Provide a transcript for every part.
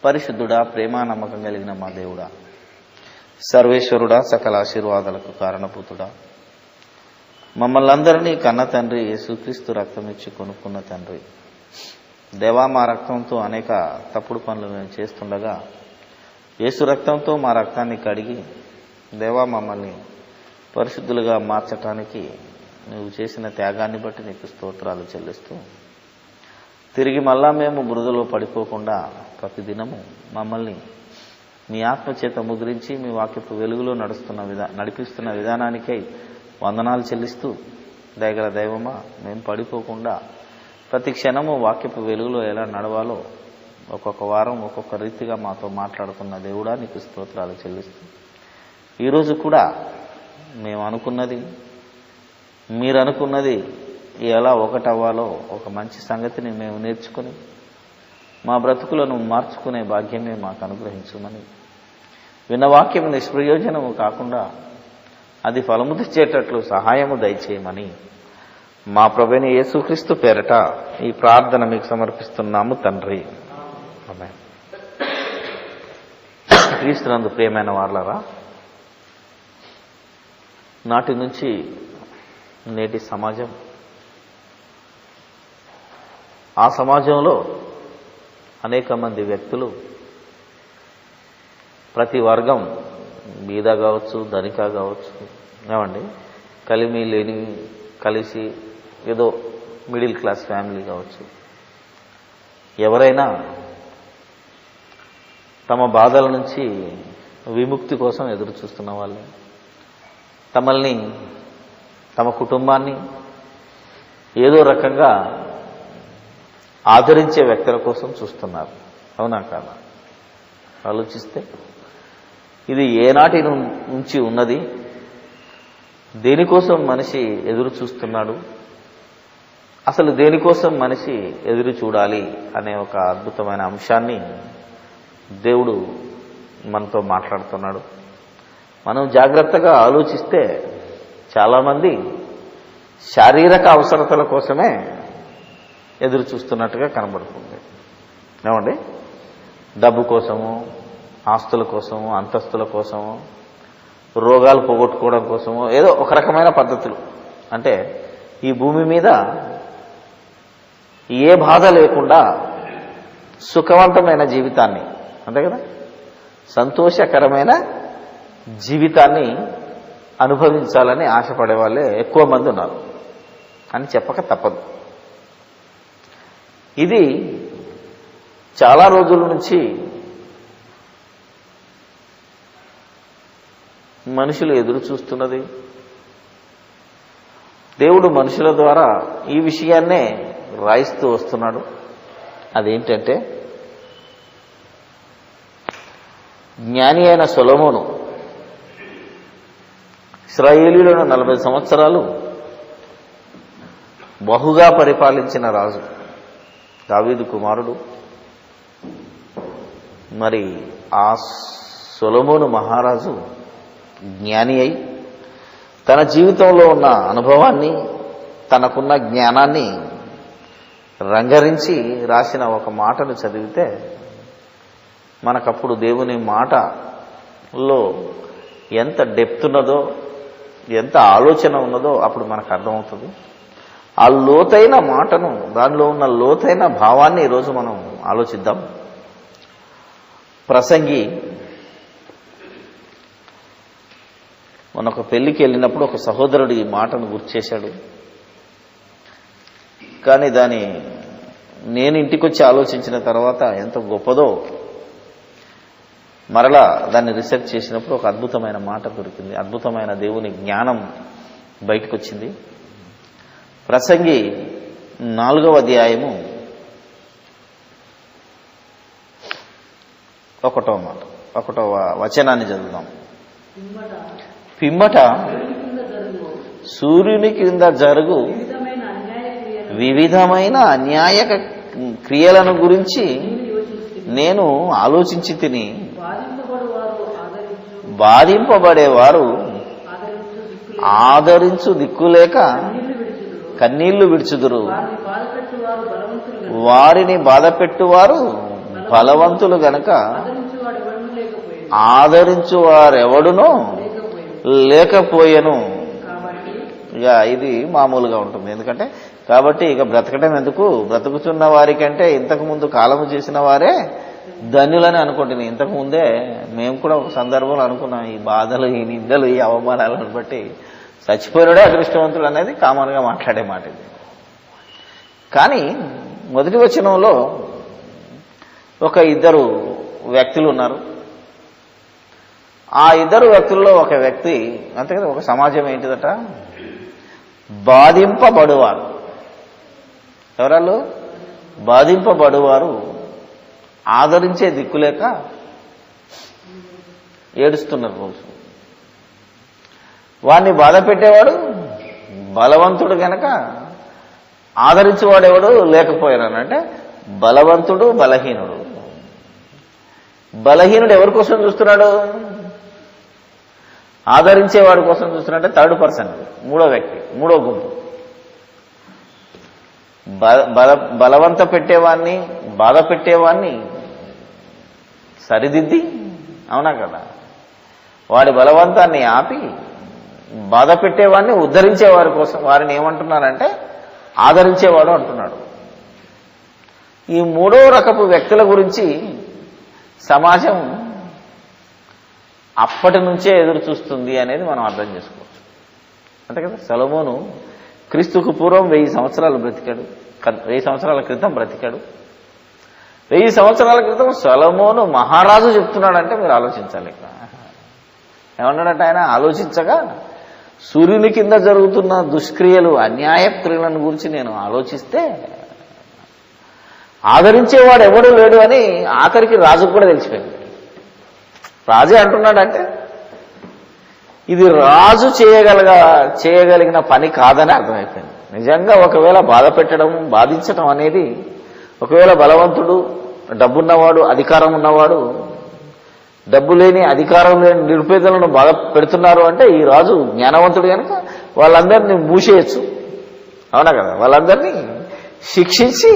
పరిశుద్ధుడా, ప్రేమ నమ్మకం కలిగిన మా దేవుడా, సర్వేశ్వరుడా, సకల ఆశీర్వాదాలకు కారణభూతుడా, మమ్మల్ని అందరినీ కన్న తండ్రి, యేసుక్రీస్తు రక్తం ఇచ్చి కొనుక్కున్న తండ్రి, దేవా మా రక్తంతో అనేక తప్పుడు పనులు మేము చేస్తుండగా యేసు రక్తంతో మా రక్తాన్ని కడిగి దేవా మమ్మల్ని పరిశుద్ధులుగా మార్చటానికి నువ్వు చేసిన త్యాగాన్ని బట్టి నీకు స్తోత్రాలు చెల్లిస్తూ, తిరిగి మళ్ళా మేము బురదలో పడిపోకుండా ప్రతిదినము మమ్మల్ని మీ ఆత్మచేత ముద్రించి మీ వాక్యపు వెలుగులో నడిపిస్తున్న విధానానికై వందనాలు చెల్లిస్తూ, దయగల దైవమా మేము పడిపోకుండా ప్రతి క్షణము వాక్యపు వెలుగులో ఎలా నడవాలో ఒక్కొక్క వారం ఒక్కొక్క రీతిగా మాతో మాట్లాడుతున్న దేవుడా నీకు స్తోత్రాలు చెల్లిస్తూ, ఈరోజు కూడా మేము అనుకున్నది, మీరు అనుకున్నది ఎలా ఒకటవ్వాలో ఒక మంచి సంగతిని మేము నేర్చుకుని మా బ్రతుకులను మార్చుకునే భాగ్యమే మాకు అనుగ్రహించమని, విన్న వాక్యం నిష్ప్రయోజనము కాకుండా అది ఫలము తెచ్చేటట్లు సహాయము దయచేయమని మా ప్రభువైన యేసుక్రీస్తు పేరట ఈ ప్రార్థన మీకు సమర్పిస్తున్నాము తండ్రి. ఆమేన్. క్రీస్తునందు ప్రియమైన వారలారా, నాటి నుంచి నేటి సమాజం, ఆ సమాజంలో అనేక మంది వ్యక్తులు, ప్రతి వర్గం, బీద కావచ్చు, ధనిక కావచ్చు, ఏమండి, కలిమి లేని కలిసి ఏదో మిడిల్ క్లాస్ ఫ్యామిలీ కావచ్చు, ఎవరైనా తమ బాధల నుంచి విముక్తి కోసం ఎదురు చూస్తున్న వాళ్ళు, తమల్ని, తమ కుటుంబాన్ని ఏదో రకంగా ఆదరించే వ్యక్తుల కోసం చూస్తున్నారు. అవునా కాదా? ఆలోచిస్తే ఇది ఏనాటి నుంచి ఉన్నది, దేనికోసం మనిషి ఎదురు చూస్తున్నాడు, అసలు దేనికోసం మనిషి ఎదురు చూడాలి అనే ఒక అద్భుతమైన అంశాన్ని దేవుడు మనతో మాట్లాడుతున్నాడు. మనం జాగ్రత్తగా ఆలోచిస్తే చాలామంది శారీరక అవసరతల కోసమే ఎదురు చూస్తున్నట్టుగా కనబడుతుంది. ఏమండి, డబ్బు కోసము, ఆస్తుల కోసము, అంతస్తుల కోసము, రోగాలు పోగొట్టుకోవడం కోసము, ఏదో ఒక రకమైన పద్ధతులు. అంటే ఈ భూమి మీద ఏ బాధ లేకుండా సుఖవంతమైన జీవితాన్ని, అంతే కదా, సంతోషకరమైన జీవితాన్ని అనుభవించాలని ఆశపడే వాళ్ళే ఎక్కువ మంది ఉన్నారు అని చెప్పక తప్పదు. ఇది చాలా రోజుల నుంచి మనుషులు ఎదురు చూస్తున్నది. దేవుడు మనుషుల ద్వారా ఈ విషయాన్నే రాయిస్తూ వస్తున్నాడు. అదేంటంటే, జ్ఞాని అయిన సొలొమోను ఇశ్రాయేలీయులను 40 సంవత్సరాలు బహుగా పరిపాలించిన రాజు, దావీదు కుమారుడు. మరి ఆ సొలొమోను మహారాజు జ్ఞాని అయి తన జీవితంలో ఉన్న అనుభవాన్ని, తనకున్న జ్ఞానాన్ని రంగరించి రాసిన ఒక మాటను చదివితే మనకప్పుడు దేవుని మాటలో ఎంత డెప్త్ ఉన్నదో, ఎంత ఆలోచన ఉన్నదో అప్పుడు మనకు అర్థమవుతుంది. ఆ లోతైన మాటను, దానిలో ఉన్న లోతైన భావాన్ని ఈరోజు మనం ఆలోచిద్దాం. ప్రసంగి మన ఒక పెళ్లికి వెళ్ళినప్పుడు ఒక సహోదరుడు ఈ మాటను గుర్తు చేశాడు. కానీ నేను ఇంటికి వచ్చి ఆలోచించిన తర్వాత ఎంత గొప్పదో, మరలా దాన్ని రీసెర్చ్ చేసినప్పుడు ఒక అద్భుతమైన మాట దొరికింది. అద్భుతమైన దేవుని జ్ఞానం బయటకు వచ్చింది. ప్రసంగి 4వ అధ్యాయము 1వ వచనాన్ని చదువుదాం. పిమ్మట సూర్యుని క్రింద జరుగు వివిధమైన అన్యాయ క్రియలను గురించి నేను ఆలోచించి తిని, బాధింపబడేవారు ఆదరించు దిక్కులేక కన్నీళ్లు విడుచుదురు, వారిని బాధపెట్టువారు బలవంతులు గనక ఆదరించు వారెవడునో లేకపోయెను. ఇక ఇది మామూలుగా ఉంటుంది. ఎందుకంటే కాబట్టి ఇక బ్రతకడం ఎందుకు, బ్రతుకుతున్న వారికంటే ఇంతకు ముందు కాలము చేసిన వారే ధన్యులని అనుకుంటున్నాయి. ఇంతకు ముందే మేము కూడా ఒక సందర్భంలో అనుకున్నాం, ఈ బాధలు, ఈ నిందలు, ఈ అవమానాలను బట్టి చచ్చిపోయాడే అదృష్టవంతుడు అనేది కామన్గా మాట్లాడే మాట ఇది. కానీ మొదటి వచనంలో ఒక ఇద్దరు వ్యక్తులు ఉన్నారు. ఆ ఇద్దరు వ్యక్తుల్లో ఒక వ్యక్తి, అంతే కదా, ఒక సమాజం ఏంటిదట, బాధింపబడువారు. ఎవరాళ్ళు? బాధింపబడువారు, ఆదరించే దిక్కులేక ఏడుస్తున్నారు రోజు. వాడిని బాధ పెట్టేవాడు బలవంతుడు గనక ఆదరించేవాడెవడు లేకపోయానంటే బలవంతుడు బలహీనుడు. బలహీనుడు ఎవరి కోసం చూస్తున్నాడు? ఆదరించేవాడి కోసం చూస్తున్నాడంటే థర్డ్ పర్సన్, మూడో వ్యక్తి, మూడో గుంపు. బలవంత పెట్టేవాడిని, బాధ పెట్టేవాడిని సరిదిద్ది, అవునా కదా, వాడి బలవంతాన్ని ఆపి బాధ పెట్టేవాడిని ఉద్ధరించేవారి కోసం వారిని ఏమంటున్నారంటే ఆదరించేవాడు అంటున్నాడు. ఈ మూడో రకపు వ్యక్తుల గురించి సమాజం అప్పటి నుంచే ఎదురు చూస్తుంది అనేది మనం అర్థం చేసుకోవచ్చు. అంతే కదా. సొలొమోను క్రీస్తుకు పూర్వం 1000 సంవత్సరాలు బ్రతికాడు. 1000 సంవత్సరాల క్రితం బ్రతికాడు. 1000 సంవత్సరాల క్రితం సొలొమోను మహారాజు చెప్తున్నాడంటే మీరు ఆలోచించాలి. ఏమన్నాడంటే ఆయన ఆలోచించగా, సూర్యుని కింద జరుగుతున్న దుష్క్రియలు, అన్యాయ క్రియలను గురించి నేను ఆలోచిస్తే ఆదరించేవాడు ఎవడూ లేడు అని ఆఖరికి రాజుకు కూడా తెలిసిపోయింది. రాజే అంటున్నాడంటే ఇది రాజు చేయగలిగిన పని కాదని అర్థమైపోయింది. నిజంగా ఒకవేళ బాధ పెట్టడం, బాధించడం అనేది, ఒకవేళ బలవంతుడు, డబ్బున్నవాడు, అధికారం ఉన్నవాడు డబ్బు లేని, అధికారం లేని నిరుపేదలను బాధ పెడుతున్నారు అంటే ఈ రాజు జ్ఞానవంతుడు కనుక వాళ్ళందరినీ మూసేయచ్చు, అవునా కదా, వాళ్ళందరినీ శిక్షించి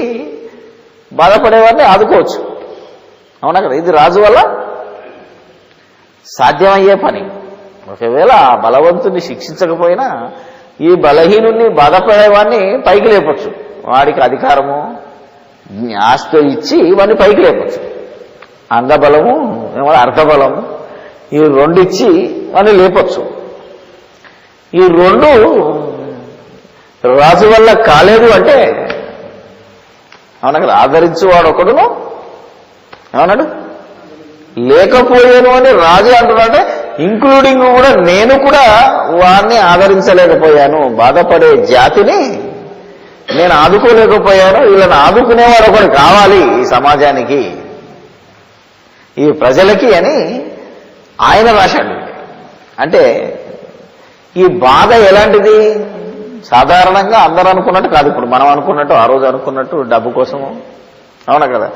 బాధపడేవాడిని ఆదుకోవచ్చు, అవునా కదా. ఇది రాజు వల్ల సాధ్యమయ్యే పని. ఒకవేళ ఆ బలవంతుని శిక్షించకపోయినా ఈ బలహీనుణ్ణి బాధపడేవాడిని పైకి లేపచ్చు. వాడికి అధికారము, ఆస్తి ఇచ్చి వాడిని పైకి లేపచ్చు. అంగబలము, అర్థబలము, ఈ రెండు ఇచ్చి వాడిని లేపచ్చు. ఈ రెండు రాజు వల్ల కాలేదు అంటే, అవునా కదా. ఆదరించేవాడు ఒకడును, ఏమన్నాడు, లేకపోయాను అని రాజు అంటున్నాడంటే ఇంక్లూడింగ్ కూడా నేను కూడా వారిని ఆదరించలేకపోయాను, బాధపడే జాతిని నేను ఆదుకోలేకపోయాను, వీళ్ళని ఆదుకునేవాడు ఒకడు కావాలి ఈ సమాజానికి, ఈ ప్రజలకి అని ఆయన రాశాడు. అంటే ఈ బాధ ఎలాంటిది? సాధారణంగా అందరూ అనుకున్నట్టు కాదు. ఇప్పుడు మనం అనుకున్నట్టు, ఆ రోజు అనుకున్నట్టు డబ్బు కోసము, అవునా కదా.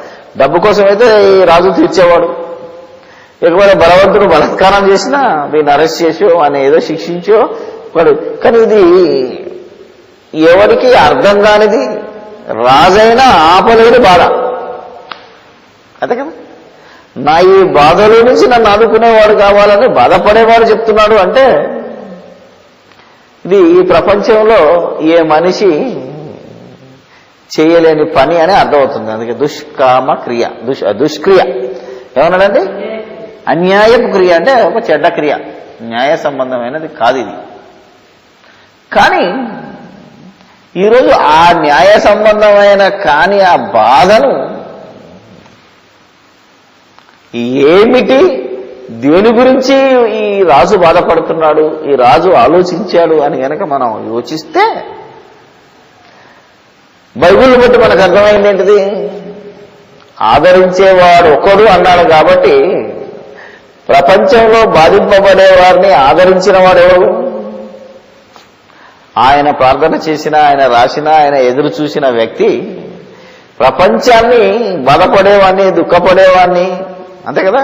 డబ్బు కోసం అయితే ఈ రాజు తీర్చేవాడు. ఇకపోతే బలవంతుడు బలాత్కారం చేసినా వీడిని అరెస్ట్ చేసో అని ఏదో శిక్షించో వాడు. కానీ ఇది ఎవరికి అర్థం కానిది, రాజైనా ఆపలేని బాధ, అంతే కదా. నా ఈ బాధలో నుంచి నన్ను ఆదుకునేవాడు కావాలని బాధపడేవాడు చెప్తున్నాడు అంటే ఇది ఈ ప్రపంచంలో ఏ మనిషి చేయలేని పని అని అర్థమవుతుంది. అందుకే దుష్కామ క్రియ, దుష్క్రియ ఏమన్నాడండి? అన్యాయపు క్రియ అంటే ఒక చెడ్డ క్రియ, న్యాయ సంబంధమైనది కాదు ఇది. కానీ ఈరోజు ఆ న్యాయ సంబంధమైన కాని ఆ బాధను ఏమిటి, దేని గురించి ఈ రాజు బాధపడుతున్నాడు, ఈ రాజు ఆలోచించాడు అని గనక మనం యోచిస్తే బైబిల్ బట్టి మనకు అర్థమైంది ఏంటిది? ఆదరించేవాడు ఒకడు అన్నాడు కాబట్టి ప్రపంచంలో బాధింపబడే వారిని ఆదరించిన వాడు ఎవరు? ఆయన ప్రార్థన చేసిన, ఆయన రాసిన, ఆయన ఎదురు చూసిన వ్యక్తి ప్రపంచాన్ని బాధపడేవాడిని, దుఃఖపడేవాడిని, అంతే కదా,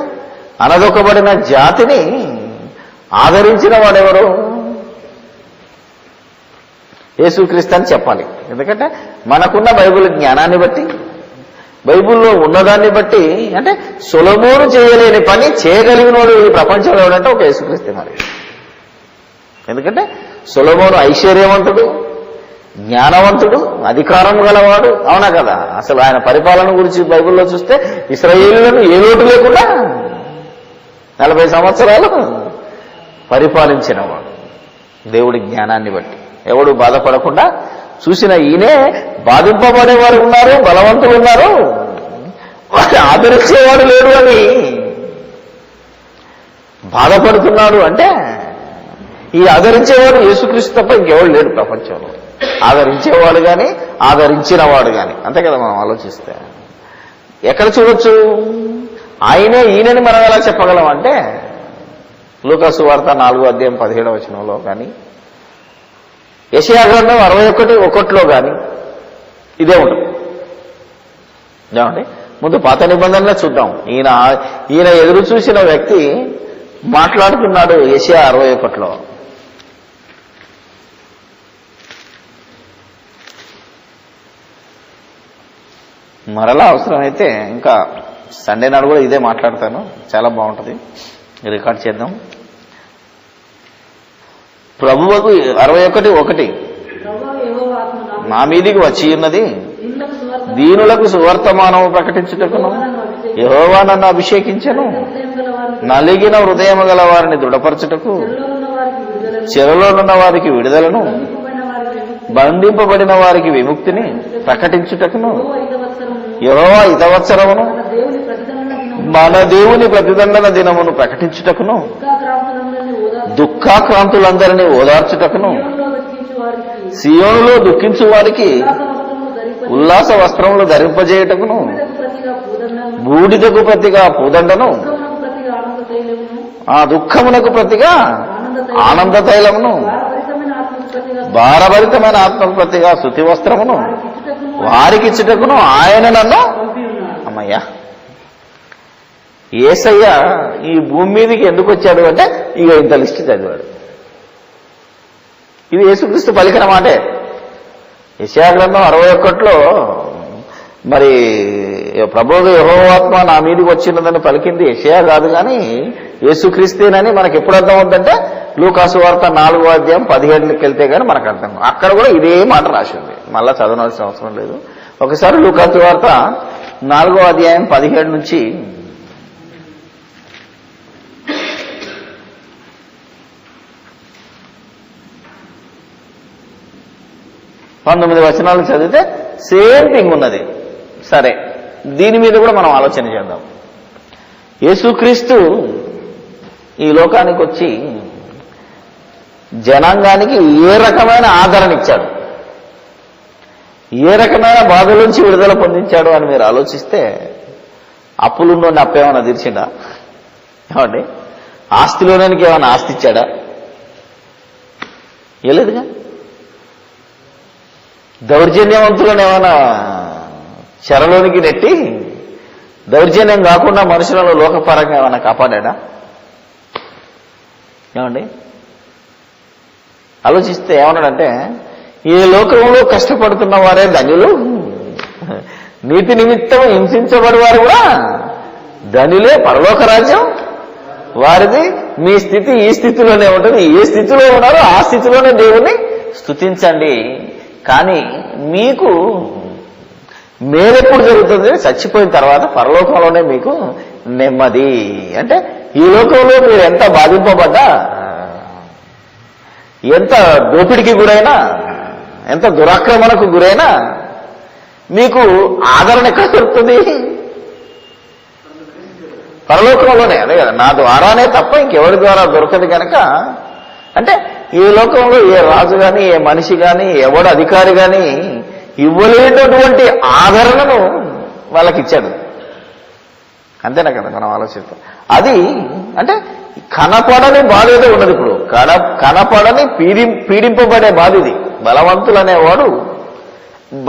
అనదొక్కబడిన జాతిని ఆదరించిన వాడెవరు? యేసుక్రీస్తు అని చెప్పాలి. ఎందుకంటే మనకున్న బైబిల్ జ్ఞానాన్ని బట్టి, బైబిల్లో ఉన్నదాన్ని బట్టి అంటే సొలొమోను చేయలేని పని చేయగలిగినోడు ఈ ప్రపంచంలో ఎవడంటే ఒక యేసుక్రీస్తు మరి. ఎందుకంటే సొలొమోను ఐశ్వర్యవంతుడు, జ్ఞానవంతుడు, అధికారం గలవాడు, అవునా కదా? అసలు ఆయన పరిపాలన గురించి బైబిల్లో చూస్తే ఇశ్రాయేలులను ఏ లోటు లేకుండా 40 సంవత్సరాలు పరిపాలించినవాడు దేవుడి జ్ఞానాన్ని బట్టి. ఎవడు బాధపడకుండా చూసిన ఈయనే బాధింపబడేవారు ఉన్నారు, బలవంతులు ఉన్నారు, వారిని ఆదరించేవాడు లేడు అని బాధపడుతున్నాడు. అంటే ఈ ఆదరించేవాడు యేసుక్రీస్తు తప్ప ఇంకెవడు లేడు ప్రపంచంలో. ఆదరించేవాడు కానీ ఆదరించినవాడు కానీ, అంతే కదా మనం ఆలోచిస్తే. ఎక్కడ చూడొచ్చు ఆయనే ఈయనని మనం ఎలా చెప్పగలం అంటే లూకా సువార్త 4:17 కానీ, యెషయా గ్రంథం 61:1 కానీ ఇదే ఉంటుంది. ఏమండి? ముందు పాత నిబంధనలే చూద్దాం. ఈయన ఎదురు చూసిన వ్యక్తి మాట్లాడుతున్నాడు యెషయా 61. మరలా అవసరమైతే ఇంకా సండే నాడు కూడా ఇదే మాట్లాడతాను, చాలా బాగుంటుంది, రికార్డ్ చేద్దాం. ప్రభువుకు 61:1 నా మీదికి వచ్చి ఉన్నది దీనులకు సువర్తమానము ప్రకటించుటకును యెహోవా నన్ను అభిషేకించెను, నలిగిన హృదయము గల వారిని దృఢపరచుటకు, చెరలోనున్న వారికి విడుదలను, బంధింపబడిన వారికి విముక్తిని ప్రకటించుటకును, యెహోవా హితవత్సరమును మన దేవుని ప్రతిదండన దినమును ప్రకటించుటకును, దుఃఖాక్రాంతులందరినీ ఓదార్చుటకును, సియోనులో దుఃఖించు వారికి ఉల్లాస వస్త్రములు ధరింపజేయుటకును, బూడిదకు ప్రతిగా పూదండను, ఆ దుఃఖమునకు ప్రతిగా ఆనంద తైలమును, భారభరితమైన ఆత్మకు ప్రతిగా శృతి వస్త్రమును వారికిచ్చుటకును ఆయన నన్ను. అమ్మయ్యా, యేసయ్య ఈ భూమి మీదకి ఎందుకు వచ్చాడు అంటే ఇక ఇంత లిస్ట్ చదివాడు. ఇది యేసుక్రీస్తు పలికిన మాటే. యెషయా గ్రంథం 61 మరి ప్రభువు యెహోవాత్మ నా మీదకి వచ్చినదని పలికింది యెషయా కాదు కానీ యేసుక్రీస్తేనని మనకి ఎప్పుడు అర్థం అవుతుందంటే లూకా సువార్త 4:17 వెళ్తే కానీ మనకు అర్థం. అక్కడ కూడా ఇదే మాట రాసింది, మళ్ళా చదవవలసిన అవసరం లేదు. ఒకసారి లూకా సువార్త 4:17 నుంచి 19 వచనాలు చదివితే సేమ్ థింగ్ ఉన్నది. సరే, దీని మీద కూడా మనం ఆలోచన చేద్దాం. యేసుక్రీస్తు ఈ లోకానికి వచ్చి జనాంగానికి ఏ రకమైన ఆదరణ ఇచ్చాడు, ఏ రకమైన బాధల నుంచి విడుదల పొందించాడు అని మీరు ఆలోచిస్తే అప్పులున్నోడిని అప్పేమన్నా తీర్చిండా? ఏమండి? ఆస్తిలోనికి ఏమైనా ఆస్తి ఇచ్చాడా? ఏలేదుగా. దౌర్జన్యవంతులను ఏమైనా చెరలోనికి నెట్టి దౌర్జన్యం కాకుండా మనుషులను లోకపరంగా ఏమైనా కాపాడా? ఏమండి? ఆలోచిస్తే ఏమన్నాడంటే ఈ లోకంలో కష్టపడుతున్న వారే ధనులు, నీతి నిమిత్తం హింసించబడి వారు కూడా ధనులే, పరలోక రాజ్యం వారిది. మీ స్థితి ఈ స్థితిలోనే ఉంటుంది, ఏ స్థితిలో ఉన్నారో ఆ స్థితిలోనే దేవుణ్ణి స్తుతించండి. కానీ మీకు మేలెప్పుడు జరుగుతుంది? చచ్చిపోయిన తర్వాత పరలోకంలోనే మీకు నెమ్మది. అంటే ఈ లోకంలో మీరు ఎంత బాధింపబడ్డా, ఎంత దోపిడికి గురైనా, ఎంత దురాక్రమణకు గురైనా మీకు ఆదరణ ఎక్కడ దొరుకుతుంది? పరలోకంలోనే. అదే కదా, నా ద్వారానే తప్ప ఇంకెవరి ద్వారా దొరకదు కనుక. అంటే ఈ లోకంలో ఏ రాజు కానీ, ఏ మనిషి కానీ, ఎవడు అధికారి కానీ ఇవ్వలేనటువంటి ఆదరణను వాళ్ళకి ఇచ్చాడు. అంతేనా కదా మనం ఆలోచిస్తాం. అది అంటే కనపడని బాధ ఏదో ఉన్నది. ఇప్పుడు కనపడని పీడింపబడే బాధ ఇది. బలవంతులు అనేవాడు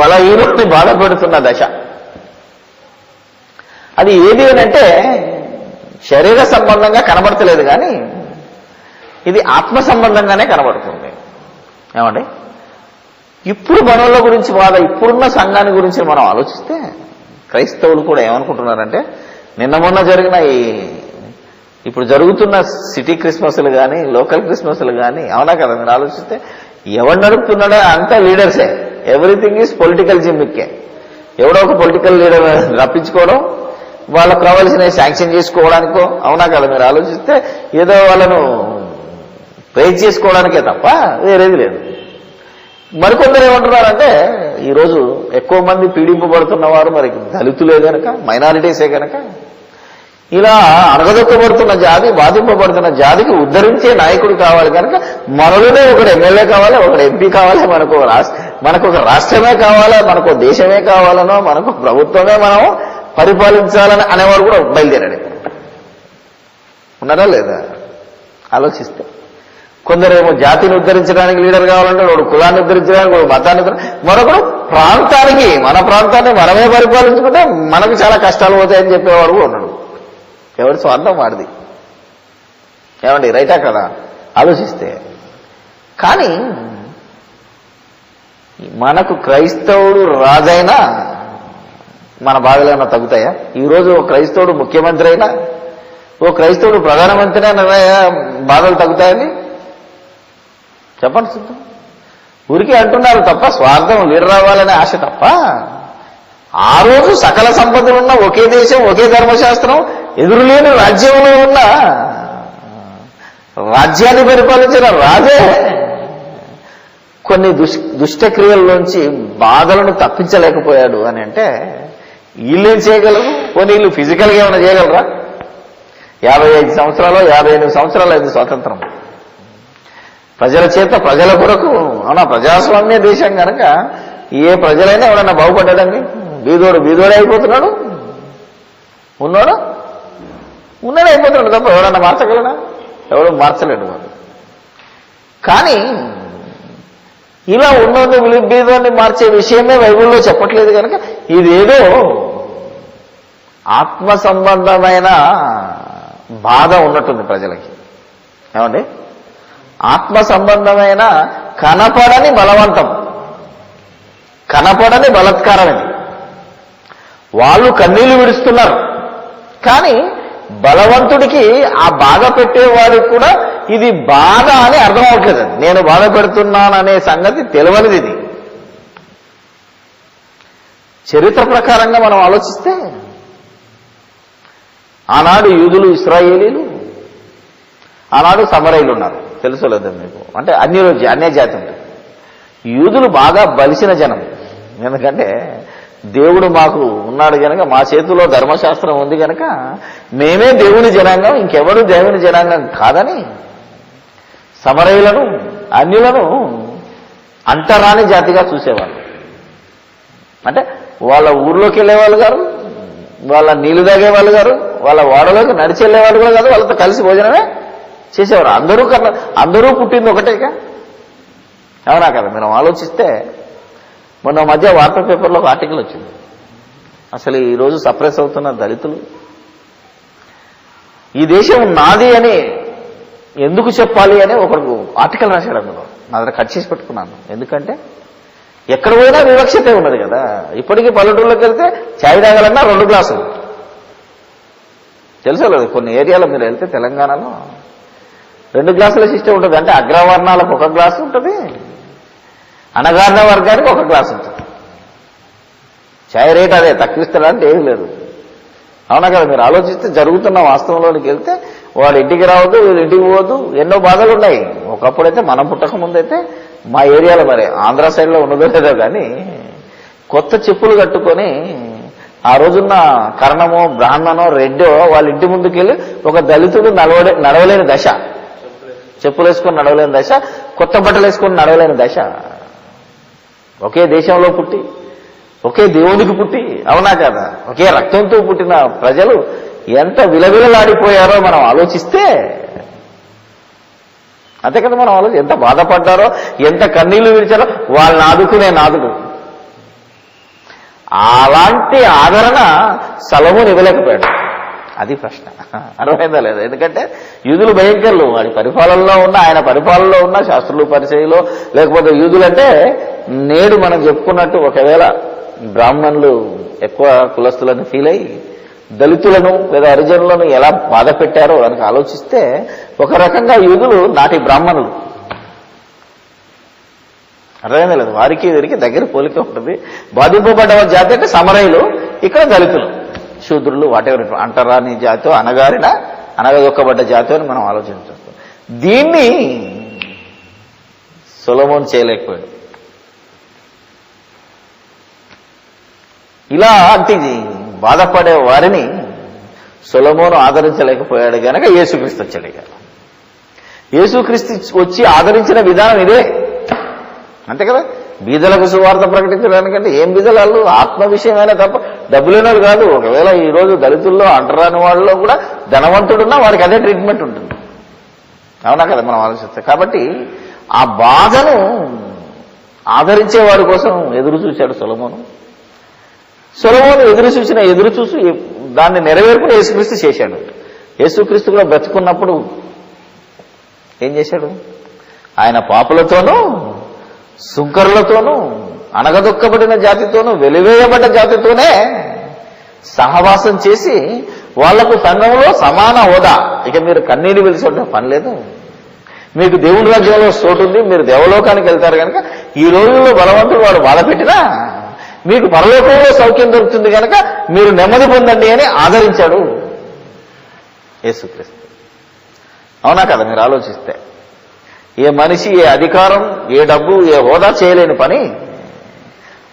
బలహీనుడిని బాధ పెడుతున్న దశ. అది ఏది అంటే శరీర సంబంధంగా కనబడతలేదు కానీ ఇది ఆత్మ సంబంధంగానే కనబడుతుంది. ఏమండి? ఇప్పుడు మనోళ్ళ గురించి బాధ, ఇప్పుడున్న సంఘాన్ని గురించి మనం ఆలోచిస్తే క్రైస్తవులు కూడా ఏమనుకుంటున్నారంటే నిన్న మొన్న జరిగిన ఇప్పుడు జరుగుతున్న సిటీ క్రిస్మస్లు కానీ లోకల్ క్రిస్మస్లు కానీ అవునా కదా మీరు ఆలోచిస్తే ఎవరు నడుపుతున్నాడో అంతా లీడర్సే. ఎవ్రీథింగ్ ఈజ్ పొలిటికల్ జిమ్మిక్కే. ఎవడో ఒక పొలిటికల్ లీడర్ రప్పించుకోవడం, వాళ్ళకు కావాల్సిన శాంక్షన్ చేసుకోవడానికో అవునా కదా మీరు ఆలోచిస్తే ఏదో వాళ్ళను ప్రైజ్ చేసుకోవడానికే తప్ప వేరేది లేదు. మరికొందరు ఏమంటున్నారంటే ఈరోజు ఎక్కువ మంది పీడింపబడుతున్న వారు మరి దళితులే గనక, మైనారిటీసే గనక, ఇలా అణగదొక్కబడుతున్న జాతి, బాధింపబడుతున్న జాతికి ఉద్ధరించే నాయకుడు కావాలి కనుక మనలోనే ఒకడు ఎమ్మెల్యే కావాలి, ఒకడు ఎంపీ కావాలి, మనకు ఒక రాష్ట్రమే కావాలా, మనకు దేశమే కావాలనో, మనకు ప్రభుత్వమే మనం పరిపాలించాలని అనేవారు కూడా బయలుదేరాడు. ఉన్నారా లేదా ఆలోచిస్తే? కొందరేమో జాతిని ఉద్ధరించడానికి లీడర్ కావాలంటే వాడు కులాన్ని ఉద్ధరించడానికి, వాడు మతాన్ని, మరొకడు ప్రాంతానికి, మన ప్రాంతాన్ని మనమే పరిపాలించుకుంటే మనకు చాలా కష్టాలు పోతాయని చెప్పేవాడు కూడా ఉన్నాడు. ఎవరి స్వార్థం వాడిది. ఏమండి రైటా కదా ఆలోచిస్తే? కానీ మనకు క్రైస్తవుడు రాజైనా మన బాధలు ఏమైనా తగ్గుతాయా? ఈరోజు ఓ క్రైస్తవుడు ముఖ్యమంత్రి అయినా, ఓ క్రైస్తవుడు ప్రధానమంత్రి అయినా బాధలు తగ్గుతాయని చెప్పండి. సిద్ధం ఊరికే అంటున్నారు తప్ప స్వార్థం లీడర్ రావాలనే ఆశ తప్ప ఆ రోజు సకల సంపదలున్న ఒకే దేశం, ఒకే ధర్మశాస్త్రం, ఎదురులేని రాజ్యంలో ఉన్న రాజ్యాన్ని పరిపాలించిన రాజే కొన్ని దుష్టక్రియల్లోంచి బాధలను తప్పించలేకపోయాడు అని అంటే వీళ్ళేం చేయగలరు? కొన్ని వీళ్ళు ఫిజికల్గా ఏమైనా చేయగలరా? 55 సంవత్సరాలు 58 సంవత్సరాలు అయింది స్వాతంత్రం. ప్రజల చేత ప్రజల కొరకు, అవునా ప్రజాస్వామ్య దేశం కనుక ఏ ప్రజలైనా ఎవడన్నా బాగుపడ్డాడండి? బీదోడే అయిపోతున్నాడు, ఉన్నాడు అయిపోతున్నాడు తప్ప ఎవడన్నా మార్చగలడా? ఎవడు మార్చలేడు వాడు. కానీ ఇలా ఉన్నోని బీదోని మార్చే విషయమే బైబిల్లో చెప్పట్లేదు కనుక ఇదేదో ఆత్మ సంబంధమైన బాధ ఉన్నట్టుంది ప్రజలకి. ఏమండి? ఆత్మ సంబంధమైన కనపడని బలవంతం, కనపడని బలత్కారం ఇది. వాళ్ళు కన్నీళ్లు విడుస్తున్నారు కానీ బలవంతుడికి, ఆ బాధ పెట్టేవాడికి కూడా ఇది బాధ అని అర్థం అవట్లేదు. నేను బాధ పెడుతున్నాననే సంగతి తెలియనిది ఇది. చరిత్ర ప్రకారంగా మనం ఆలోచిస్తే ఆనాడు యూదులు, ఇశ్రాయేలీలు, ఆనాడు సమరయులు ఉన్నారు. తెలుసలేదు మీకు? అంటే అన్య జాతి ఉంటుంది. యూదులు బాగా బలిసిన జనం. ఎందుకంటే దేవుడు మాకు ఉన్నాడు కనుక, మా చేతిలో ధర్మశాస్త్రం ఉంది కనుక మేమే దేవుని జనాంగం, ఇంకెవరు దేవుని జనాంగం కాదని సమరయులను, అన్యులను అంటరాని జాతిగా చూసేవాళ్ళు. అంటే వాళ్ళ ఊర్లోకి వెళ్ళేవాళ్ళు గారు, వాళ్ళ నీళ్లు తాగేవాళ్ళు గారు, వాళ్ళ వాడలోకి నడిచి వెళ్ళేవాళ్ళు కూడా కాదు, వాళ్ళతో కలిసి భోజనమే చేసేవారు. అందరూ పుట్టింది ఒకటేగా, అవునా కదా? మనం ఆలోచిస్తే మొన్న మధ్య వార్తా పేపర్లో ఒక ఆర్టికల్ వచ్చింది. అసలు ఈరోజు సప్రెస్ అవుతున్న దళితులు, ఈ దేశం నాది అని ఎందుకు చెప్పాలి అని ఒకడు ఆర్టికల్ రాశాడు. అందులో నా దగ్గర కట్ చేసి పెట్టుకున్నాను. ఎందుకంటే ఎక్కడ పోయినా వివక్షతే ఉన్నది కదా. ఇప్పటికీ పల్లెటూళ్ళకి వెళ్తే చాయ్ తాగాలన్నా 2 గ్లాసులు. తెలుసా లేదు? కొన్ని ఏరియాలో మీరు వెళ్తే తెలంగాణలో 2 గ్లాసుల సిస్టమ్ ఉంటుంది. అంటే అగ్రవర్ణాలకు 1 గ్లాసు ఉంటుంది, అనగారిన వర్గానికి 1 గ్లాసు ఉంటుంది. చాయ్ రేట్ అదే, తక్కువిస్తాడంటే ఏం లేదు. అవునా కదా? మీరు ఆలోచిస్తే జరుగుతున్న వాస్తవంలోనికి వెళ్తే వాడు ఇంటికి రావద్దు, వీళ్ళు ఇంటికి పోవద్దు, ఎన్నో బాధలు ఉన్నాయి. ఒకప్పుడైతే మనం పుట్టక ముందైతే మా ఏరియాలో, మరి ఆంధ్ర సైడ్లో ఉన్నదో లేదో కానీ, కొత్త చెప్పులు కట్టుకొని ఆ రోజున్న కర్ణమో, బ్రాహ్మణో, రెడ్డో వాళ్ళ ఇంటి ముందుకెళ్ళి ఒక దళితుడు నడవలేని దశ, చెప్పులు వేసుకొని నడవలేని దశ, కొత్త బట్టలు వేసుకొని నడవలేని దశ. ఒకే దేశంలో పుట్టి, ఒకే దేవునికి పుట్టి, అవునా కదా, ఒకే రక్తంతో పుట్టిన ప్రజలు ఎంత విలవిలలాడిపోయారో మనం ఆలోచిస్తే, అంతే కదా మనం ఎంత బాధపడ్డారో, ఎంత కన్నీళ్లు విడిచారో వాళ్ళని ఆదుకునే నాదుడు. అలాంటి ఆదరణ సొలొమోను ఇవ్వలేకపోయాడు. అది ప్రశ్న. అర్థమైందా లేదా? ఎందుకంటే యూదులు భయంకరులు. వాడి పరిపాలనలో ఉన్న, ఆయన పరిపాలనలో ఉన్న శాస్త్రులు, పరిచయలో, లేకపోతే యూదులంటే నేడు మనం చెప్పుకున్నట్టు ఒకవేళ బ్రాహ్మణులు ఎక్కువ కులస్తులను ఫీల్ అయ్యి దళితులను లేదా హరిజనులను ఎలా బాధ పెట్టారో అని ఆలోచిస్తే ఒక రకంగా యూదులు నాటి బ్రాహ్మణులు. అర్థమైంది లేదు, వారికి వీరికి దగ్గర పోలిక ఉంటుంది. బాధింపబడ్డ జాతి అంటే సమరయులు, ఇక్కడ దళితులు, శూద్రులు, వాటెవర్ అంటరాని జాతో అనగదొక్కబడ్డ జాతో అని మనం ఆలోచించాం. దీన్ని సొలొమోను చేయలేకపోయాడు. ఇలాంటి బాధపడే వారిని సొలొమోను ఆదరించలేకపోయాడు గనక యేసుక్రీస్తు వచ్చాడు. ఇక యేసుక్రీస్తు వచ్చి ఆదరించిన విధానం ఇదే, అంతే కదా. బీదలకు సువార్త ప్రకటించడానికంటే ఏం బీదలాళ్ళు ఆత్మ విషయమైనా తప్ప డబ్బులేని వాళ్ళు కాదు. ఒకవేళ ఈరోజు దళితుల్లో అంటరాని వాళ్ళలో కూడా ధనవంతుడున్నా వారికి అదే ట్రీట్మెంట్ ఉంటుంది. అవునా కదా మనం ఆలోచిస్తాం. కాబట్టి ఆ బాధను ఆదరించేవాడి కోసం ఎదురు చూశాడు సొలొమోను. ఎదురు చూసి దాన్ని నెరవేర్పుని యేసుక్రీస్తు చేశాడు. యేసుక్రీస్తు కూడా బ్రతుకున్నప్పుడు ఏం చేశాడు? ఆయన పాపులతోనూ సుంకరులతోనూ అనగదొక్కబడిన జాతితోనూ వెలివేయబడ్డ జాతితోనే సహవాసం చేసి వాళ్లకు సంఘంలో సమాన హోదా. ఇక మీరు కన్నీళ్ళు వెలిసే పని లేదు, మీకు దేవుని రాజ్యంలో చోటు ఉంది, మీరు దేవలోకానికి వెళ్తారు కనుక ఈ రోజుల్లో బలవంతుడు వాడు బాధ పెట్టినా మీకు పరలోకంలో సౌఖ్యం దొరుకుతుంది కనుక మీరు నెమ్మది పొందండి అని ఆదరించాడు యేసుక్రీస్తు. అవునా కదా మీరు ఆలోచిస్తే? ఏ మనిషి, ఏ అధికారం, ఏ డబ్బు, ఏ హోదా చేయలేని పని.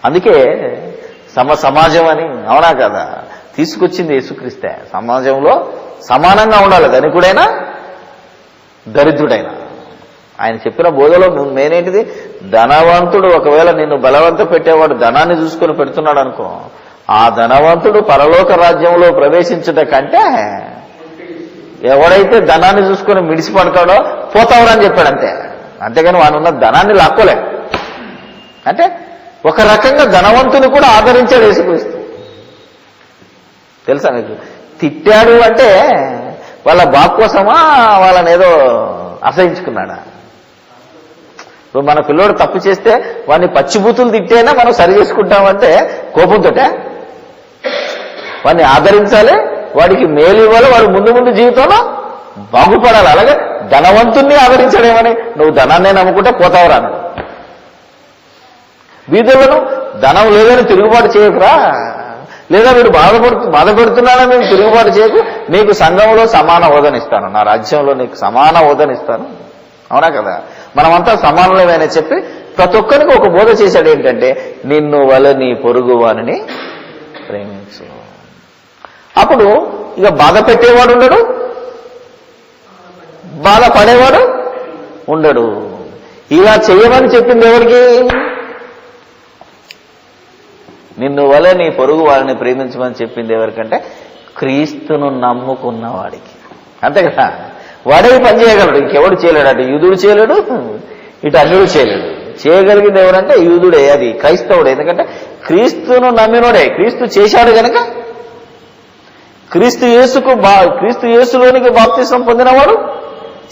అందుకే సమాజం అని, అవునా కదా, తీసుకొచ్చింది యేసుక్రీస్తే. సమాజంలో సమానంగా ఉండాలి, ధనికుడైనా దరిద్రుడైనా. ఆయన చెప్పిన బోధలో మెయిన్ ఏంటిది? ధనవంతుడు ఒకవేళ నిన్ను బలవంత పెట్టేవాడు ధనాన్ని చూసుకొని పెడుతున్నాడు అనుకో, ఆ ధనవంతుడు పరలోక రాజ్యంలో ప్రవేశించట కంటే ఎవడైతే ధనాన్ని చూసుకొని మిడిసిపడతాడో పోతావరని చెప్పాడు అంతే. అంతేగాని వాడు ఉన్న ధనాన్ని లాక్కోలే. అంటే ఒక రకంగా ధనవంతుని కూడా ఆదరించాడు యేసుక్రీస్తు. తెలుసా మీకు? తిట్టాడు అంటే వాళ్ళ బాగు కోసమా, వాళ్ళని ఏదో అసహించుకున్నాడా? ఇప్పుడు మన పిల్లోడు తప్పు చేస్తే వాడిని పచ్చిబూతులు తిట్టేనా మనం సరి చేసుకుంటామంటే కోపంతోటే? వాడిని ఆదరించాలి, వాడికి మేలు ఇవ్వాలి, వాడు ముందు జీవితంలో బాగుపడాలి. అలాగే ధనవంతుణ్ణి ఆదరించడేమని నువ్వు ధనాన్నే నమ్ముకుంటే పోతావురా. బీదలను ధనం లేదని తిరుగుబాటు చేయకురా, లేదా మీరు బాధపడుతున్నాడని నేను తిరుగుబాటు చేయకు, నీకు సంఘంలో సమాన హోదానిస్తాను, నా రాజ్యంలో నీకు సమాన హోదానిస్తాను. అవునా కదా? మనమంతా సమానులమేనని చెప్పి ప్రతి ఒక్కరికి ఒక బోధ చేశాడు. ఏంటంటే నిన్ను వలె నీ పొరుగు వారిని ప్రేమించు. అప్పుడు ఇక బాధ పెట్టేవాడు ఉండడు, బాధపడేవాడు ఉండడు. ఇలా చేయమని చెప్పింది ఎవరికి? నిన్ను వలె నీ పొరుగు వారిని ప్రేమించమని చెప్పింది ఎవరికంటే క్రీస్తును నమ్ముకున్న వాడికి. అంతే కదా? వాడే పని చేయగలడు, ఇంకెవడు చేయలేడు. అటు యూదుడు చేయలేడు, ఇటు అన్యుడు చేయలేడు. చేయగలిగింది ఎవరంటే యూదుడే, అది క్రైస్తవుడే. ఎందుకంటే క్రీస్తును నమ్మినోడే. క్రీస్తు చేశాడు కనుక క్రీస్తు యేసులోనికి బాప్తిసం పొందినవాడు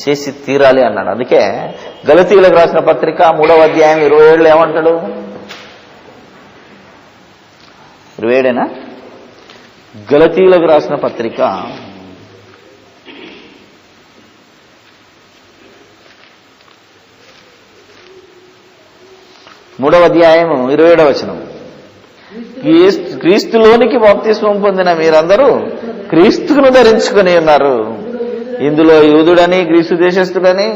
చేసి తీరాలి అన్నాడు. అందుకే గలతీయులకు రాసిన పత్రిక 3వ అధ్యాయం 27 ఏమంటాడు? 27 గలతీయులకు రాసిన పత్రిక 3వ అధ్యాయం 27వ వచనం. క్రీస్తులోనికి బాప్తిస్మం పొందిన మీరందరూ క్రీస్తును ధరించుకొని ఉన్నారు. ఇందులో యూదుడని, గ్రీసు దేశస్థుడని,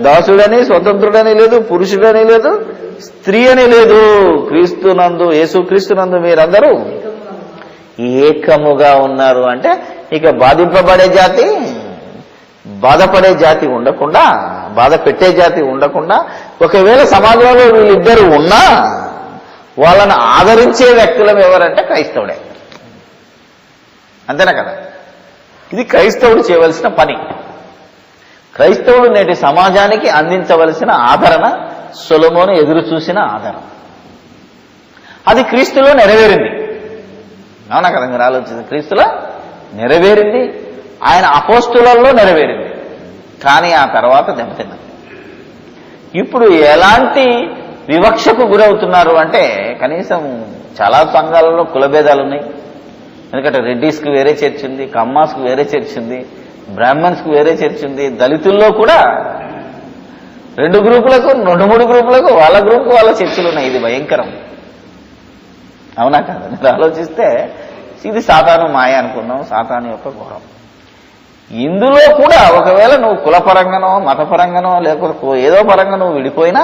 దాసుడని, స్వతంత్రుడని లేదు, పురుషుడని లేదు, స్త్రీ అని లేదు, క్రీస్తునందు, యేసుక్రీస్తునందు మీరందరూ ఏకముగా ఉన్నారు. అంటే ఇక బాధింపబడే జాతి, బాధపడే జాతి ఉండకుండా, బాధ పెట్టే జాతి ఉండకుండా, ఒకవేళ సమాజంలో వీళ్ళిద్దరూ ఉన్నా వాళ్ళని ఆదరించే వ్యక్తులం ఎవరంటే క్రైస్తవుడే. అంతేనా కదా? ఇది క్రైస్తవుడు చేయవలసిన పని. క్రైస్తవుడు నేటి సమాజానికి అందించవలసిన ఆదరణ, సొలొమోను ఎదురు చూసిన ఆదరణ, అది క్రీస్తులో నెరవేరింది. అవునా కదా? మీరు ఆలోచించింది క్రీస్తులో నెరవేరింది, ఆయన అపోస్తులలో నెరవేరింది. కానీ ఆ తర్వాత దెబ్బతిన్నది. ఇప్పుడు ఎలాంటి వివక్షకు గురవుతున్నారు అంటే కనీసం చాలా సంఘాలలో కులభేదాలు ఉన్నాయి. ఎందుకంటే రెడ్డిస్కి వేరే చర్చ్ ఉంది, కమ్మాస్కి వేరే చర్చ్ ఉంది, బ్రాహ్మణ్స్కి వేరే చర్చ్ ఉంది. దళితుల్లో కూడా 2 గ్రూపులకు 2-3 గ్రూపులకు వాళ్ళ గ్రూప్కు వాళ్ళ చర్చలు ఉన్నాయి. ఇది భయంకరం, అవునా కాదు? మీరు ఆలోచిస్తే ఇది సాతాను మాయ అనుకున్నాం, సాతాను యొక్క ఘోరం. ఇందులో కూడా ఒకవేళ నువ్వు కులపరంగానో మతపరంగానో లేకపోతే ఏదో పరంగా నువ్వు విడిపోయినా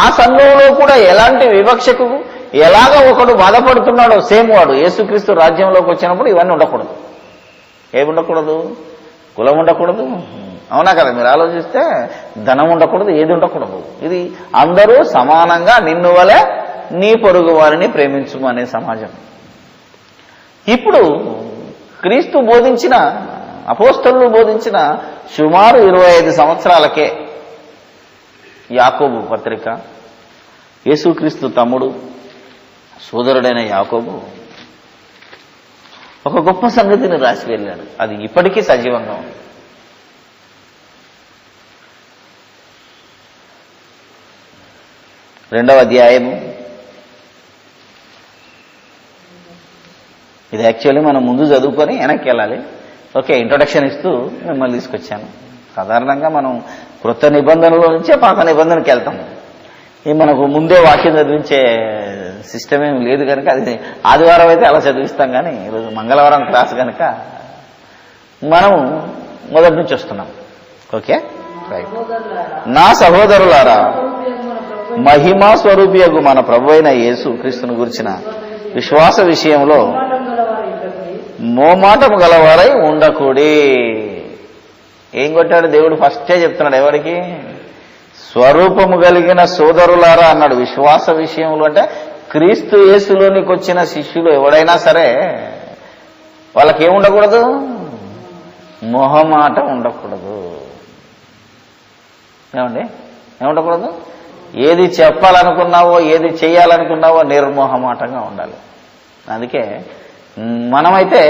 ఆ సంఘంలో కూడా ఎలాంటి వివక్షకు ఎలాగ ఒకడు బాధపడుతున్నాడో సేమ్ వాడు యేసుక్రీస్తు రాజ్యంలోకి వచ్చినప్పుడు ఇవన్నీ ఉండకూడదు. ఏమి ఉండకూడదు? కులం ఉండకూడదు, అవునా కదా? మీరు ఆలోచిస్తే ధనం ఉండకూడదు, ఏది ఉండకూడదు. ఇది అందరూ సమానంగా నిన్ను వలె నీ పొరుగు వారిని ప్రేమించుము అనే సమాజం. ఇప్పుడు క్రీస్తు బోధించిన, అపోస్తలులు బోధించిన సుమారు 25 సంవత్సరాలకే యాకోబు పత్రిక, యేసుక్రీస్తు తమ్ముడు సోదరుడైన యాకోబు ఒక గొప్ప సంగతిని రాసి వెళ్ళాడు. అది ఇప్పటికీ సజీవంగా ఉంది. రెండవ అధ్యాయము. ఇది యాక్చువల్లీ మనం ముందు చదువుకొని వెనక్కి వెళ్ళాలి. ఓకే, ఇంట్రొడక్షన్ ఇస్తూ మిమ్మల్ని తీసుకొచ్చాను. సాధారణంగా మనం క్రొత్త నిబంధనలో నుంచే పాత నిబంధనకి వెళ్తాం. ఇది మనకు ముందే వాక్యం చదివించే సిస్టమ్ ఏమి లేదు కనుక అది ఆదివారం అయితే అలా చదివిస్తాం. కానీ ఈరోజు మంగళవారం క్లాస్ కనుక మనం మొదటి నుంచి వస్తున్నాం. Okay, right. నా సహోదరులారా, మహిమా స్వరూపియగు మన ప్రభు అయిన యేసు క్రీస్తును గురించిన విశ్వాస విషయంలో మోమాటము గలవారై ఉండకూడి. ఏం కొట్టాడు దేవుడు? ఫస్టే చెప్తున్నాడు ఎవరికి? స్వరూపము కలిగిన సోదరులారా అన్నాడు. విశ్వాస విషయంలో అంటే క్రీస్తు యేసులోనికి వచ్చిన శిష్యులు ఎవడైనా సరే వాళ్ళకి ఏముండకూడదు? మొహమాట ఉండకూడదు. ఏమండి? ఏముండకూడదు? ఏది చెప్పాలనుకున్నావో ఏది చేయాలనుకున్నావో నిర్మోహమాటంగా ఉండాలి. అందుకే మనమైతే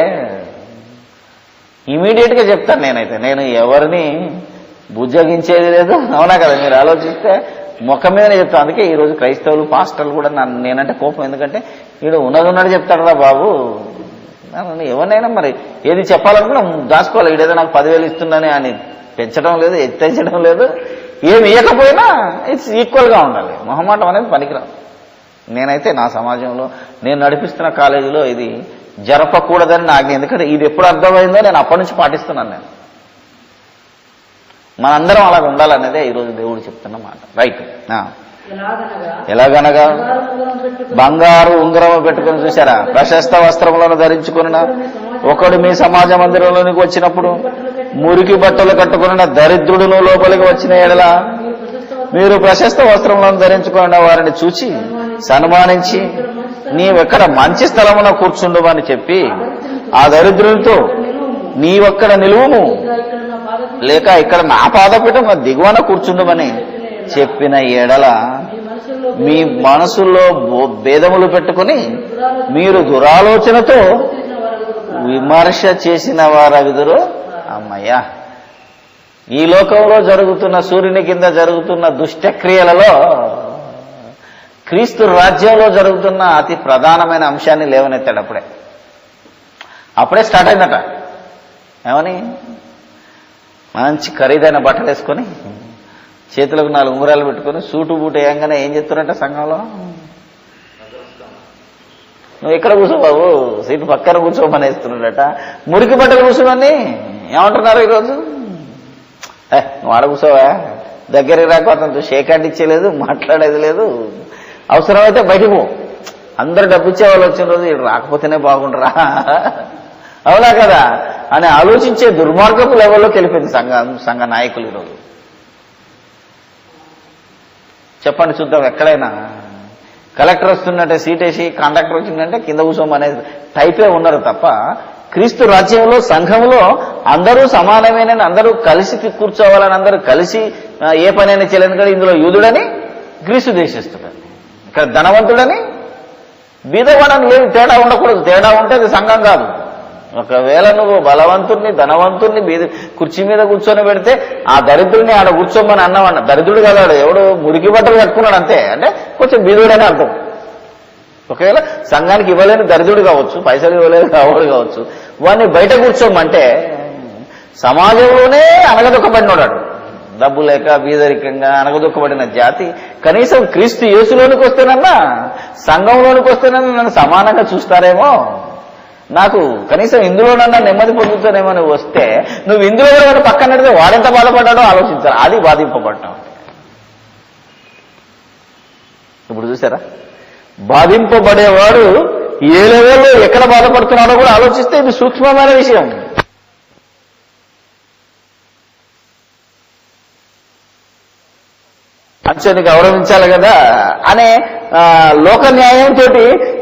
ఇమీడియట్గా చెప్తాను. నేను ఎవరిని బుజ్జగించేది లేదు, అవునా కదా? మీరు ఆలోచిస్తే ముఖం మీదనే చెప్తాను. అందుకే ఈరోజు క్రైస్తవులు పాస్టర్లు కూడా నేనంటే కోపం. ఎందుకంటే వీడు ఉన్నది చెప్తాడురా బాబు. ఎవరినైనా మరి ఏది చెప్పాలనుకున్నా దాచుకోవాలి. వీడేదో నాకు 10,000 ఇస్తుందని అని పెంచడం లేదు, ఎత్తేసడం లేదు. ఏమి ఇవ్వకపోయినా ఇట్స్ ఈక్వల్గా ఉండాలి. మొహమాటం అనేది పనికిరాదు. నేనైతే నా సమాజంలో నేను నడిపిస్తున్న కాలేజీలో ఇది జరపకూడదని నాకు, ఎందుకంటే ఇది ఎప్పుడు అర్థమైందో నేను అప్పటి నుంచి పాటిస్తున్నాను. నేను మనందరం అలాగ ఉండాలనేదే ఈరోజు దేవుడు చెప్తున్న మాట. రైట్. ఎలాగనగా బంగారు ఉంగరం పెట్టుకుని చూసారా? ప్రశస్త వస్త్రములను ధరించుకున్న ఒకడు మీ సమాజ మందిరంలోనికి వచ్చినప్పుడు మురికి బట్టలు కట్టుకున్న దరిద్రుడును లోపలికి వచ్చిన ఎడల మీరు ప్రశస్త వస్త్రములను ధరించుకున్న వారిని చూచి సన్మానించి నీవెక్కడ మంచి స్థలమున కూర్చుండమని చెప్పి ఆ దరిద్రులతో నీవక్కడ నిలువుము, లేక ఇక్కడ నా పాదపీఠం దిగువన కూర్చుండమని చెప్పిన ఎడల మీ మనసులో భేదములు పెట్టుకుని మీరు దురాలోచనతో విమర్శ చేసిన వారగుదురు. అమ్మయ్యా, ఈ లోకంలో జరుగుతున్న, సూర్యుని కింద జరుగుతున్న దుష్టక్రియలలో క్రీస్తు రాజ్యంలో జరుగుతున్న అతి ప్రధానమైన అంశాన్ని లేవనెత్తాడు. అప్పుడే స్టార్ట్ అయిందట. ఏమని? మంచి ఖరీదైన బట్టలు వేసుకొని చేతులకు 4 ఉంగరాలు పెట్టుకొని సూటు బూటు వేయంగానే ఏం చెప్తారంట సంఘంలో? నువ్వు ఎక్కడ కూర్చో బాబు, సీటు పక్కన కూర్చోమని వేస్తున్నాడట. మురికి బట్టలు కూర్చోమని ఏమంటున్నారు ఈరోజు? నువ్వు ఆడ కూర్చోవా, దగ్గరికి రాకు, అతనితో షేక్ హ్యాండ్ ఇచ్చేలేదు, మాట్లాడేది లేదు. అవసరమైతే బయటకు పో. అందరూ డబ్బు ఇచ్చేవాళ్ళు వచ్చిన రోజు ఇటు రాకపోతేనే బాగుండరా, అవునా కదా అని ఆలోచించే దుర్మార్గపు లెవెల్లోకి వెళ్ళిపోయింది సంఘ నాయకులు ఈరోజు. చెప్పండి చూద్దాం. ఎక్కడైనా కలెక్టర్ వస్తుందంటే సీట్ వేసి, కండక్టర్ వచ్చిందంటే కింద కూర్చోమనేది టైపే ఉన్నారు తప్ప క్రీస్తు రాజ్యంలో సంఘంలో అందరూ సమానమైన, అందరూ కలిసి కూర్చోవాలని, అందరూ కలిసి ఏ పనైనా చేయలేదు కదా. ఇందులో యూదుడని గ్రీసు దేశిస్తుడని, ఇక్కడ ధనవంతుడని బీదవాడని లేదు. తేడా ఉండకూడదు. తేడా ఉంటే అది సంఘం కాదు. ఒకవేళ నువ్వు బలవంతుణ్ణి, ధనవంతుణ్ణి కుర్చీ మీద కూర్చొని పెడితే ఆ దరిద్రుడిని ఆడ కూర్చోమని అన్నామన్న, దరిద్రుడు కదా ఎవడు మురికి బట్టలు కట్టుకున్నాడు అంతే, అంటే కొంచెం బీదుడని అర్థం. ఒకవేళ సంఘానికి ఇవ్వలేని దరిద్రుడు కావచ్చు, పైసలు ఇవ్వలేని కావాడు కావచ్చు, వాడిని బయట కూర్చోమంటే సమాజంలోనే అనగదొక్కబడినోడాడు, డబ్బు లేక బీదరికంగా అనగదొక్కబడిన జాతి కనీసం క్రీస్తు యేసులోనికి వస్తేనన్నా, సంఘంలోనికి వస్తేనన్నా నన్ను సమానంగా చూస్తారేమో, నాకు కనీసం ఇందులోనన్నా నెమ్మది పొందుతానేమో నువ్వు వస్తే, నువ్వు ఇందులో కూడా పక్కన నడితే వాడెంత బాధపడ్డాడో ఆలోచించాలి. అది బాధింపబడ్డాం. ఇప్పుడు చూసారా, బాధింపబడేవాడు ఏ లెవెల్లో ఎక్కడ బాధపడుతున్నాడో కూడా ఆలోచిస్తే ఇది సూక్ష్మమైన విషయం. అంచెని గౌరవించాలి కదా అనే లోక న్యాయంతో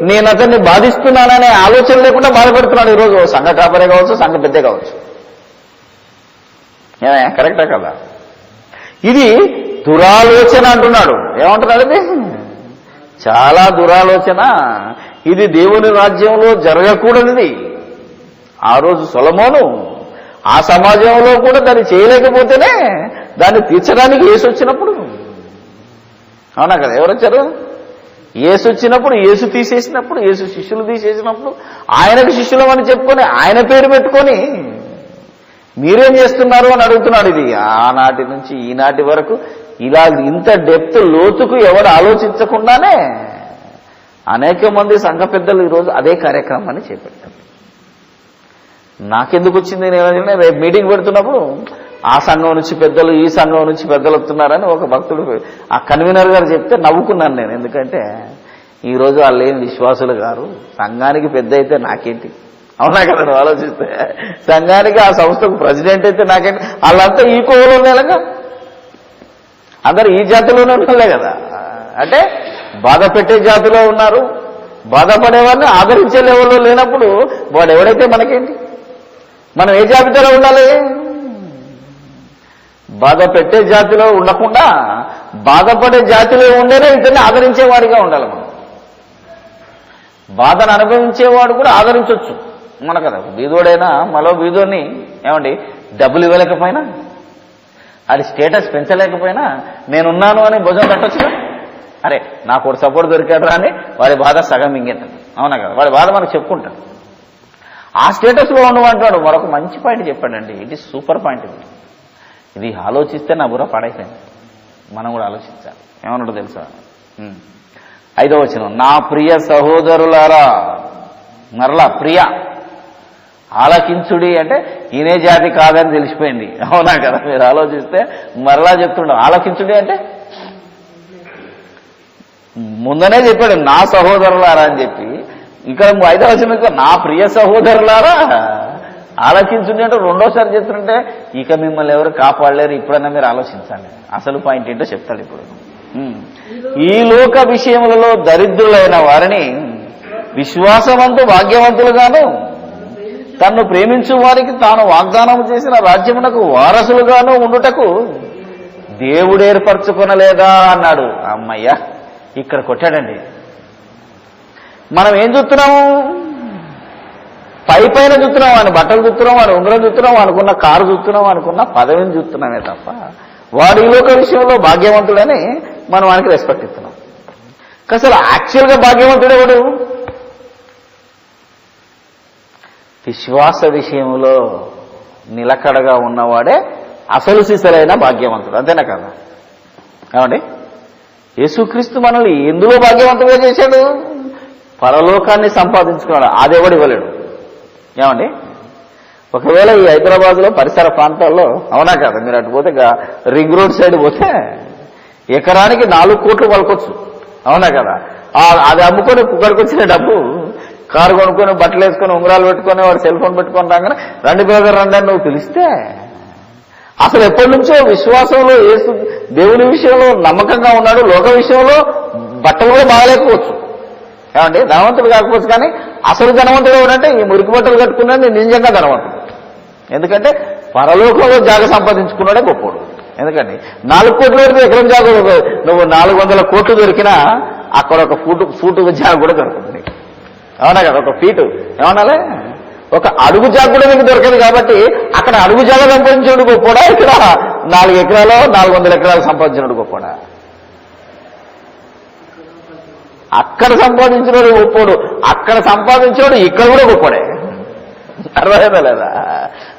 నేను అతన్ని బాధిస్తున్నాననే ఆలోచన లేకుండా బాధపడుతున్నాడు ఈరోజు సంఘ కాపరే కావచ్చు, సంఘ పెద్దే కావచ్చు. కరెక్టా కదా? ఇది దురాలోచన అంటున్నాడు. ఏమంటున్నాడు? ఇది చాలా దురాలోచన. ఇది దేవుని రాజ్యంలో జరగకూడనిది. ఆ రోజు సొలొమోను ఆ సమాజంలో కూడా దాన్ని చేయలేకపోతేనే దాన్ని తీర్చడానికి యేసు వచ్చినప్పుడు, అవునా కదా? ఎవరు వచ్చారు? యేసు వచ్చినప్పుడు, యేసు తీసేసినప్పుడు, యేసు శిష్యులు తీసేసినప్పుడు ఆయనకు శిష్యులం అని చెప్పుకొని ఆయన పేరు పెట్టుకొని మీరేం చేస్తున్నారు అని అడుగుతున్నాడు. ఇది ఆనాటి నుంచి ఈనాటి వరకు ఇలా ఇంత డెప్త్ లోతుకు ఎవరు ఆలోచించకుండానే అనేక మంది సంఘ పెద్దలు ఈరోజు అదే కార్యక్రమాన్ని చేపట్టారు. నాకెందుకు వచ్చింది? నేను రేపు మీటింగ్ పెడుతున్నప్పుడు ఆ సంఘం నుంచి పెద్దలు, ఈ సంఘం నుంచి పెద్దలు వస్తున్నారని ఒక భక్తుడు ఆ కన్వీనర్ గారు చెప్తే నవ్వుకున్నాను నేను. ఎందుకంటే ఈరోజు వాళ్ళు ఏం విశ్వాసులు గారు, సంఘానికి పెద్ద అయితే నాకేంటి, అవునా కదా? నువ్వు ఆలోచిస్తే సంఘానికి ఆ సంస్థకు ప్రెసిడెంట్ అయితే నాకేంటి, వాళ్ళంతా ఈ కోవలో ఉన్నారుగా, అందరు ఈ జాతిలోనే ఉన్నాలే కదా. అంటే బాధ పెట్టే జాతిలో ఉన్నారు. బాధపడేవాడిని ఆదరించే లెవెల్లో లేనప్పుడు వాడు ఎవడైతే మనకేంటి? మనం ఏ జాబితాలో ఉండాలి? బాధ పెట్టే జాతిలో ఉండకుండా బాధపడే జాతిలో ఉండేనే ఇతన్ని ఆదరించేవాడిగా ఉండాలి. మనం బాధను అనుభవించేవాడు కూడా ఆదరించవచ్చు మన కదా. బీదోడైనా మరో బీదోడిని ఏమండి డబ్బులు ఇవ్వలేకపోయినా, అది స్టేటస్ పెంచలేకపోయినా నేనున్నాను అని భుజం తట్టొచ్చుగా. అరే నాకు ఒక సపోర్ట్ దొరికాడు అని వాడి బాధ సగం మింగేతాడు, అవునా కదా? వాడి బాధ మనకు చెప్పుకుంటాడు. ఆ స్టేటస్లో ఉండమంటాడు. మరొక మంచి పాయింట్ చెప్పాడండి. ఇది సూపర్ పాయింట్. ఇది ఆలోచిస్తే నా బుర్ర పాడైపోయింది. మనం కూడా ఆలోచించాలి. ఏమన్నాడు తెలుసా? 5వ వచనం, నా ప్రియ సహోదరులారా, మరలా ప్రియ ఆలకించుడి అంటే ఈయనే జాతి కాదని తెలిసిపోయింది, అవునా కదా? మీరు ఆలోచిస్తే మరలా చెప్తుండ ఆలకించుడి అంటే ముందనే చెప్పాడు నా సహోదరులారా అని చెప్పి. ఇక్కడ 5వ వచనం నా ప్రియ సహోదరులారా ఆలోచించుండి అంటే రెండోసారి చెప్తుంటే ఇక మిమ్మల్ని ఎవరు కాపాడలేరు. ఇప్పుడన్నా మీరు ఆలోచించాలి. అసలు పాయింట్ ఏంటో చెప్తాడు ఇప్పుడు. ఈ లోక విషయములలో దరిద్రులైన వారిని విశ్వాసవంతు భాగ్యవంతులుగాను, తన్ను ప్రేమించు వారికి తాను వాగ్దానం చేసిన రాజ్యమునకు వారసులుగాను ఉండుటకు దేవుడు ఏర్పరచుకొనలేదా అన్నాడు. అమ్మయ్య, ఇక్కడ కొట్టాడండి. మనం ఏం చూస్తున్నాము? పైన చూస్తున్నాం, వాని బట్టలు చూస్తున్నాం, వాని ఉంగరం చూస్తున్నాం, అనుకున్న కారు చూస్తున్నాం, అనుకున్న పదవిని చూస్తున్నామే తప్ప వాడు ఈ లోక విషయంలో భాగ్యవంతుడని మనం వానికి రెస్పెక్ట్ ఇస్తున్నాం. అసలు యాక్చువల్గా భాగ్యవంతుడు ఎవడు? విశ్వాస విషయంలో నిలకడగా ఉన్నవాడే అసలు సిసలైన భాగ్యవంతుడు. అంతేనా కదా? ఏమండి, యేసుక్రీస్తు మనల్ని ఎందులో భాగ్యవంతుడుగా చేశాడు? పరలోకాన్ని సంపాదించుకున్నాడు. అదెవడు ఇవ్వలేడు. ఏమండి, ఒకవేళ ఈ హైదరాబాద్లో పరిసర ప్రాంతాల్లో, అవునా కదా, మీరు అటు పోతే రింగ్ రోడ్ సైడ్ పోతే ఎకరానికి 4 కోట్లు పలకొచ్చు, అవునా కదా? అది అమ్ముకొని కుక్కడికి వచ్చిన డబ్బు కారు కొనుక్కొని, బట్టలు వేసుకొని, ఉంగరాలు పెట్టుకొని, వాడు సెల్ ఫోన్ పెట్టుకొని రాగానే రండి బ్రదర్ రండి అని నువ్వు పిలిస్తే అసలు ఎప్పటి నుంచో విశ్వాసంలో దేవుని విషయంలో నమ్మకంగా ఉన్నాడు. లోక విషయంలో బట్టలు కూడా బాగలేకపోవచ్చు, ఏమండి, ధనవంతుడు కాకపోవచ్చు. కానీ అసలు ధనవంతుడు ఎవడంటే ఈ మురికి బట్టలు కట్టుకున్నాడు నేను నిజంగా ధనవంతుడు. ఎందుకంటే పరలోకంలో జాగ సంపాదించుకున్నాడే గొప్పోడు. ఎందుకంటే 4 కోట్ల వరకు ఎకరం జాగ, నువ్వు 400 కోట్లు దొరికినా అక్కడ ఒక ఫూటు జాగ కూడా దొరుకుతుంది, అవునా కదా? ఒక ఫీటు ఏమనాలే, ఒక అడుగు జాగ కూడా మీకు దొరకదు. కాబట్టి అక్కడ అడుగు జాగ సంపాదించినడు గొప్పోడా, ఇక్కడ 4 ఎకరాలు 400 ఎకరాలు సంపాదించినడు గొప్పోడా? అక్కడ సంపాదించినోడు గొప్పోడు, అక్కడ సంపాదించినోడు ఇక్కడ కూడా గొప్పడే. అర్థమైందా లేదా?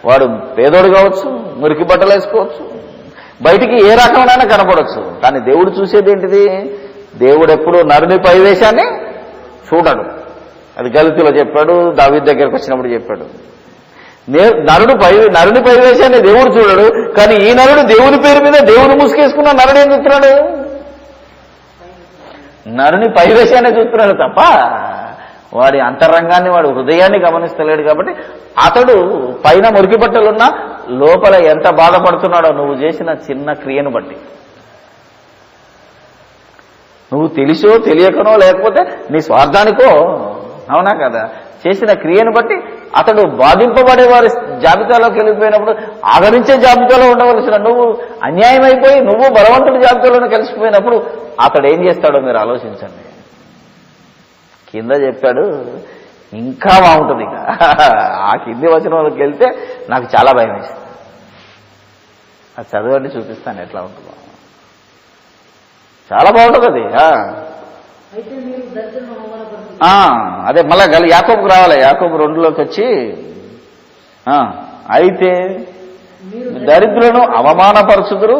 వాడు పేదోడు కావచ్చు, మురికి బట్టలు వేసుకోవచ్చు, బయటికి ఏ రకమైన కనపడవచ్చు, కానీ దేవుడు చూసేది ఏంటిది? దేవుడు ఎప్పుడు నరుని పైవేశాన్ని చూడడు. అది గలితీలో చెప్పాడు, దావీదు దగ్గరకు వచ్చినప్పుడు చెప్పాడు. నరుని పైవేశాన్ని దేవుడు చూడడు, కానీ ఈ నరుడు దేవుని పేరు మీద దేవుని ముసుకేసుకున్న నరుడు ఏం చూస్తున్నాడు? నరుని పైవేశాన్ని చూస్తున్నాడు తప్ప వాడి అంతరంగాన్ని, వాడి హృదయాన్ని గమనిస్తలేడు. కాబట్టి అతడు పైన మురికి బట్టలున్నా లోపల ఎంత బాధపడుతున్నాడో నువ్వు చేసిన చిన్న క్రియను బట్టి, నువ్వు తెలిసో తెలియకనో లేకపోతే నీ స్వార్థానికో, అవునా కదా, చేసిన క్రియను బట్టి అతడు బాధింపబడే వారి జాబితాలోకి వెళ్ళిపోయినప్పుడు ఆదరించే జాబితాలో ఉండవలసిన నువ్వు అన్యాయం అయిపోయి నువ్వు బలవంతుడి జాబితాలోనే కలిసిపోయినప్పుడు అతడు ఏం చేస్తాడో మీరు ఆలోచించండి. కింద చెప్పాడు, ఇంకా బాగుంటుంది. ఇక ఆ కింది వచనంలోకి వెళ్తే నాకు చాలా భయం వేస్తుంది. అది చదవండి, చూపిస్తాను ఎట్లా ఉంటుందో. చాలా బాగుంటుంది అది. అదే మళ్ళా యాకోబుకు రావాలి. యాకోబు 2లోకి వచ్చి, అయితే దరిద్రులను అవమానపరచుదురు,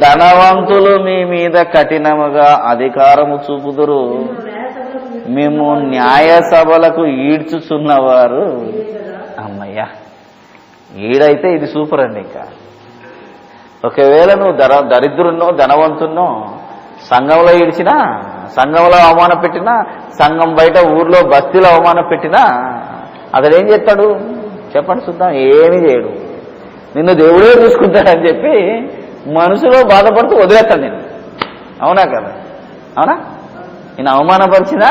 ధనవంతులు మీ మీద కఠినముగా అధికారము చూపుదురు, మేము న్యాయ సభలకు ఈడ్చుచున్నవారు. అమ్మయ్యా, ఈడైతే ఇది సూపర్ అండి. ఇంకా ఒకవేళ నువ్వు దరిద్రున్నో ధనవంతున్నో సంఘంలో ఈడ్చినా, సంఘంలో అవమానం పెట్టినా, సంఘం బయట ఊర్లో బస్తీలో అవమానం పెట్టినా అతడు ఏం చేస్తాడు చెప్పండి చూద్దాం? ఏమీ చేయడు. నిన్ను దేవుడే చూసుకుంటాడని చెప్పి మనసులో బాధపడుతూ వదిలేస్తాడు నేను. అవునా కదా? అవునా? నేను అవమానపరిచినా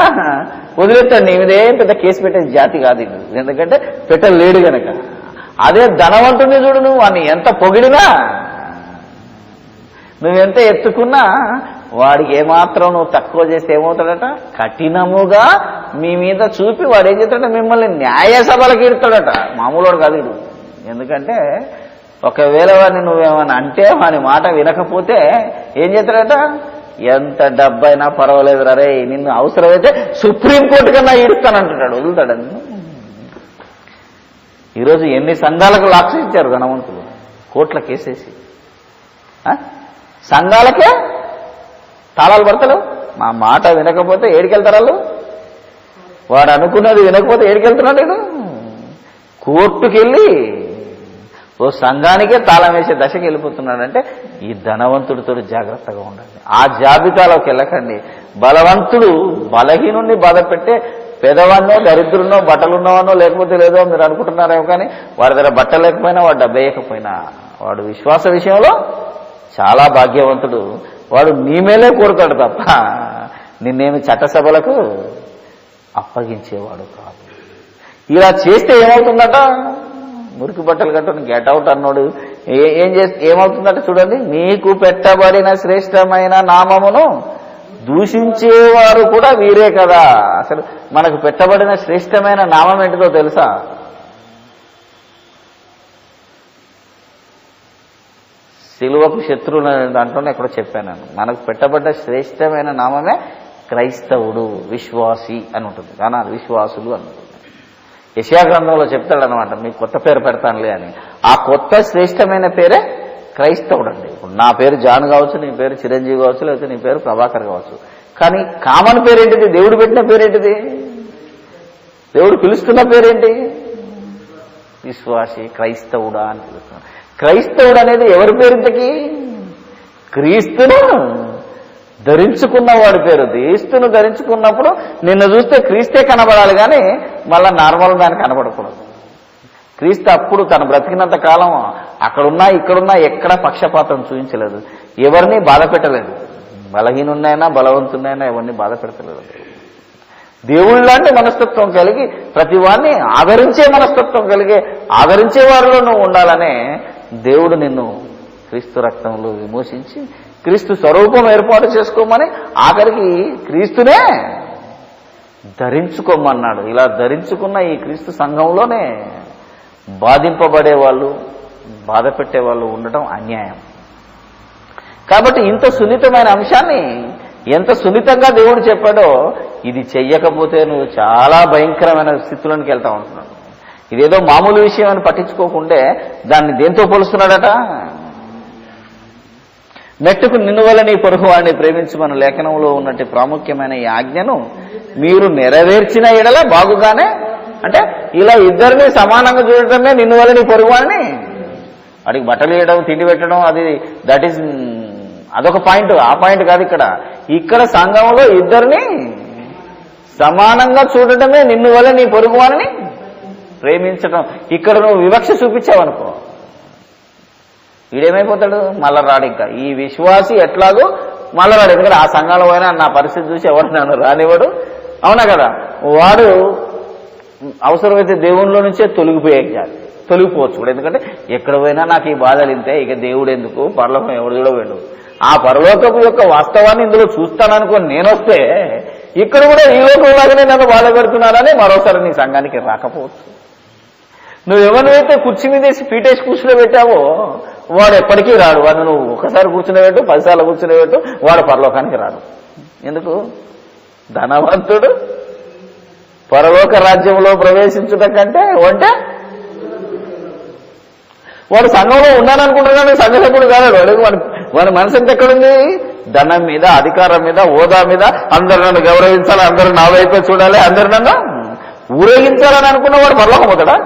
వదిలేస్తాడు. నీ మీదే పెద్ద కేసు పెట్టే జాతి కాదు ఇది, ఎందుకంటే పెట్టలేడు గనక. అదే ధనవంతుడిని చూడు, నువ్వు వాడిని ఎంత పొగిడినా, నువ్వెంత ఎత్తుకున్నా వాడికి ఏమాత్రం నువ్వు తక్కువ చేస్తే ఏమవుతాడట? కఠినముగా మీ మీద చూపి వాడు ఏం చేస్తాడట? మిమ్మల్ని న్యాయ సభలకు ఇడతాడట. మామూలుడు కాదు ఇడు. ఎందుకంటే ఒకవేళ వాడిని నువ్వేమన్నా అంటే వాని మాట వినకపోతే ఏం చేస్తాడట? ఎంత డబ్బైనా పర్వాలేదు రే, నిన్ను అవసరమైతే సుప్రీంకోర్టు కన్నా ఈడుస్తానంటాడు. వదులుతాడని. ఈరోజు ఎన్ని సంఘాలకు లాక్స్ ఇచ్చారు ధనవంతులు, కోట్ల కేసేసి. సంఘాలకే తాళాలు పడతారు. మా మాట వినకపోతే ఏడికెళ్తారు వాళ్ళు? వాడు అనుకున్నది వినకపోతే ఏడికెళ్తున్నాడు వీడు? కోర్టుకెళ్ళి ఓ సంఘానికే తాళం వేసే దశకి వెళ్ళిపోతున్నాడంటే ఈ ధనవంతుడితో జాగ్రత్తగా ఉండండి. ఆ జాబితాలోకి వెళ్ళకండి. బలవంతుడు బలహీనుణ్ణి బాధ పెట్టే పేదవాన్నో దరిద్రున్నో బట్టలున్నవానో లేకపోతే లేదో మీరు అనుకుంటున్నారేమో, కానీ వాడి దగ్గర బట్ట లేకపోయినా వాడు డబ్బు వేయకపోయినా వాడు విశ్వాస విషయంలో చాలా భాగ్యవంతుడు. వాడు నీ మేలే కోరుతాడు తప్ప నిన్నేమి చట్టసభలకు అప్పగించేవాడు కాదు. ఇలా చేస్తే ఏమవుతుందట? మురికి బట్టలు కట్టుకుని గెట్ అవుట్ అన్నాడు. ఏమవుతుందట చూడండి, మీకు పెట్టబడిన శ్రేష్టమైన నామమును దూషించేవారు కూడా వీరే కదా. అసలు మనకు పెట్టబడిన శ్రేష్టమైన నామం ఏంటిదో తెలుసా? సిలువకు శత్రువులు దాంట్లోనే ఎక్కడో చెప్పాను. మనకు పెట్టబడ్డ శ్రేష్టమైన నామమే క్రైస్తవుడు, విశ్వాసి అని ఉంటుంది. కానీ అది విశ్వాసులు అని ఉంటుంది. యెషయా గ్రంథంలో చెప్తాడనమాట, మీకు కొత్త పేరు పెడతానులే అని. ఆ కొత్త శ్రేష్టమైన పేరే క్రైస్తవుడు అండి. ఇప్పుడు నా పేరు జాన్ కావచ్చు, నీ పేరు చిరంజీవి కావచ్చు, లేకపోతే నీ పేరు ప్రభాకర్ కావచ్చు. కానీ కామన్ పేరేంటిది? దేవుడు పెట్టిన పేరేంటిది? దేవుడు పిలుస్తున్న పేరేంటి? విశ్వాసి, క్రైస్తవుడా అని పిలుస్తున్నాడు. క్రైస్తవుడు అనేది ఎవరి పేరు ఇంతకీ? క్రీస్తును ధరించుకున్నవాడి పేరు. క్రీస్తును ధరించుకున్నప్పుడు నిన్ను చూస్తే క్రీస్తే కనబడాలి, కానీ మళ్ళా నార్మల్ మ్యాన్ కనబడకూడదు. క్రీస్తు అప్పుడు తను బ్రతికినంత కాలం అక్కడున్నా ఇక్కడున్నా ఎక్కడ పక్షపాతం చూపించలేదు, ఎవరిని బాధ పెట్టలేదు. బలహీనున్నైనా బలవంతున్నైనా ఎవరిని బాధ పెడతలేదు. దేవుళ్ళలాంటి మనస్తత్వం కలిగి ప్రతి వాడిని ఆదరించే మనస్తత్వం కలిగే ఆదరించే వారిలో నువ్వు ఉండాలనే దేవుడు నిన్ను క్రీస్తు రక్తంలో విమోచించి క్రీస్తు స్వరూపం ఏర్పాటు చేసుకోమని ఆఖరికి క్రీస్తునే ధరించుకోమన్నాడు. ఇలా ధరించుకున్న ఈ క్రీస్తు సంఘంలోనే బాధింపబడే వాళ్ళు, బాధ పెట్టే వాళ్ళు ఉండటం అన్యాయం. కాబట్టి ఇంత సున్నితమైన అంశాన్ని ఎంత సున్నితంగా దేవుడు చెప్పాడో, ఇది చెయ్యకపోతే నువ్వు చాలా భయంకరమైన స్థితిలోనికి వెళ్తా ఉంటున్నాడు. ఇదేదో మామూలు విషయం అని పట్టించుకోకుండే దాన్ని దేంతో పోలుస్తున్నాడట? మెట్టుకు నిన్ను వల్ల నీ పొరుగు వాడిని ప్రేమించమని లేఖనంలో ఉన్నట్టు ప్రాముఖ్యమైన ఈ ఆజ్ఞను మీరు నెరవేర్చిన ఎడల బాగుగానే, అంటే ఇలా ఇద్దరిని సమానంగా చూడటమే నిన్ను వల్ల నీ పొరుగు వాడిని. వాడికి బట్టలు వేయడం, తిండి పెట్టడం, దట్ ఈస్ అదొక పాయింట్. ఆ పాయింట్ కాదు ఇక్కడ సంఘంలో ఇద్దరిని సమానంగా చూడటమే నిన్ను వల్ల నీ పొరుగు వాడిని ప్రేమించడం. ఇక్కడ నువ్వు వివక్ష చూపించావనుకో, వీడేమైపోతాడు? మళ్ళా రాడు. ఇంకా ఈ విశ్వాసి ఎట్లాగో మళ్ళా రాడు. ఎందుకంటే ఆ సంఘంలో పోయినా నా పరిస్థితి చూసి ఎవరు నన్ను రానివాడు, అవునా కదా? వాడు అవసరమైతే దేవునిలో నుంచే తొలగిపోవచ్చు కూడా. ఎందుకంటే ఎక్కడ పోయినా నాకు ఈ బాధలు ఇంతే, ఇక దేవుడు ఎందుకు, పరలోకం ఎవడు చూడవేడు, ఆ పరలోకపు యొక్క వాస్తవాన్ని ఇందులో చూస్తాననుకోని నేనొస్తే ఇక్కడ కూడా ఈ లోకంలాగానే నన్ను బాధ పెడుతున్నారని మరోసారి నీ సంఘానికి రాకపోవచ్చు. నువ్వు ఎవరినైతే కుర్చీ మీద వేసి పీటేసి కూర్చునిపెట్టావో వాడు ఎప్పటికీ రాడు. వాడు నువ్వు ఒకసారి కూర్చునిపెట్టు, 10 సార్లు కూర్చునిపెట్టు, వాడు పరలోకానికి రాడు. ఎందుకు? ధనవంతుడు పరలోక రాజ్యంలో ప్రవేశించుట కంటే వాడు సంఘంలో ఉన్నాననుకుంటున్నాడు, సంఘసభ్యుడు కాదు వాడు. వాడి మనసు ఎంత ఎక్కడుంది? ధనం మీద, అధికారం మీద, హోదా మీద, అందరు నన్ను గౌరవించాలి, అందరూ నా వైపే చూడాలి, అందరు నన్ను ఊరేగించాలని అనుకున్న వాడు పరలోకం పోతాడా?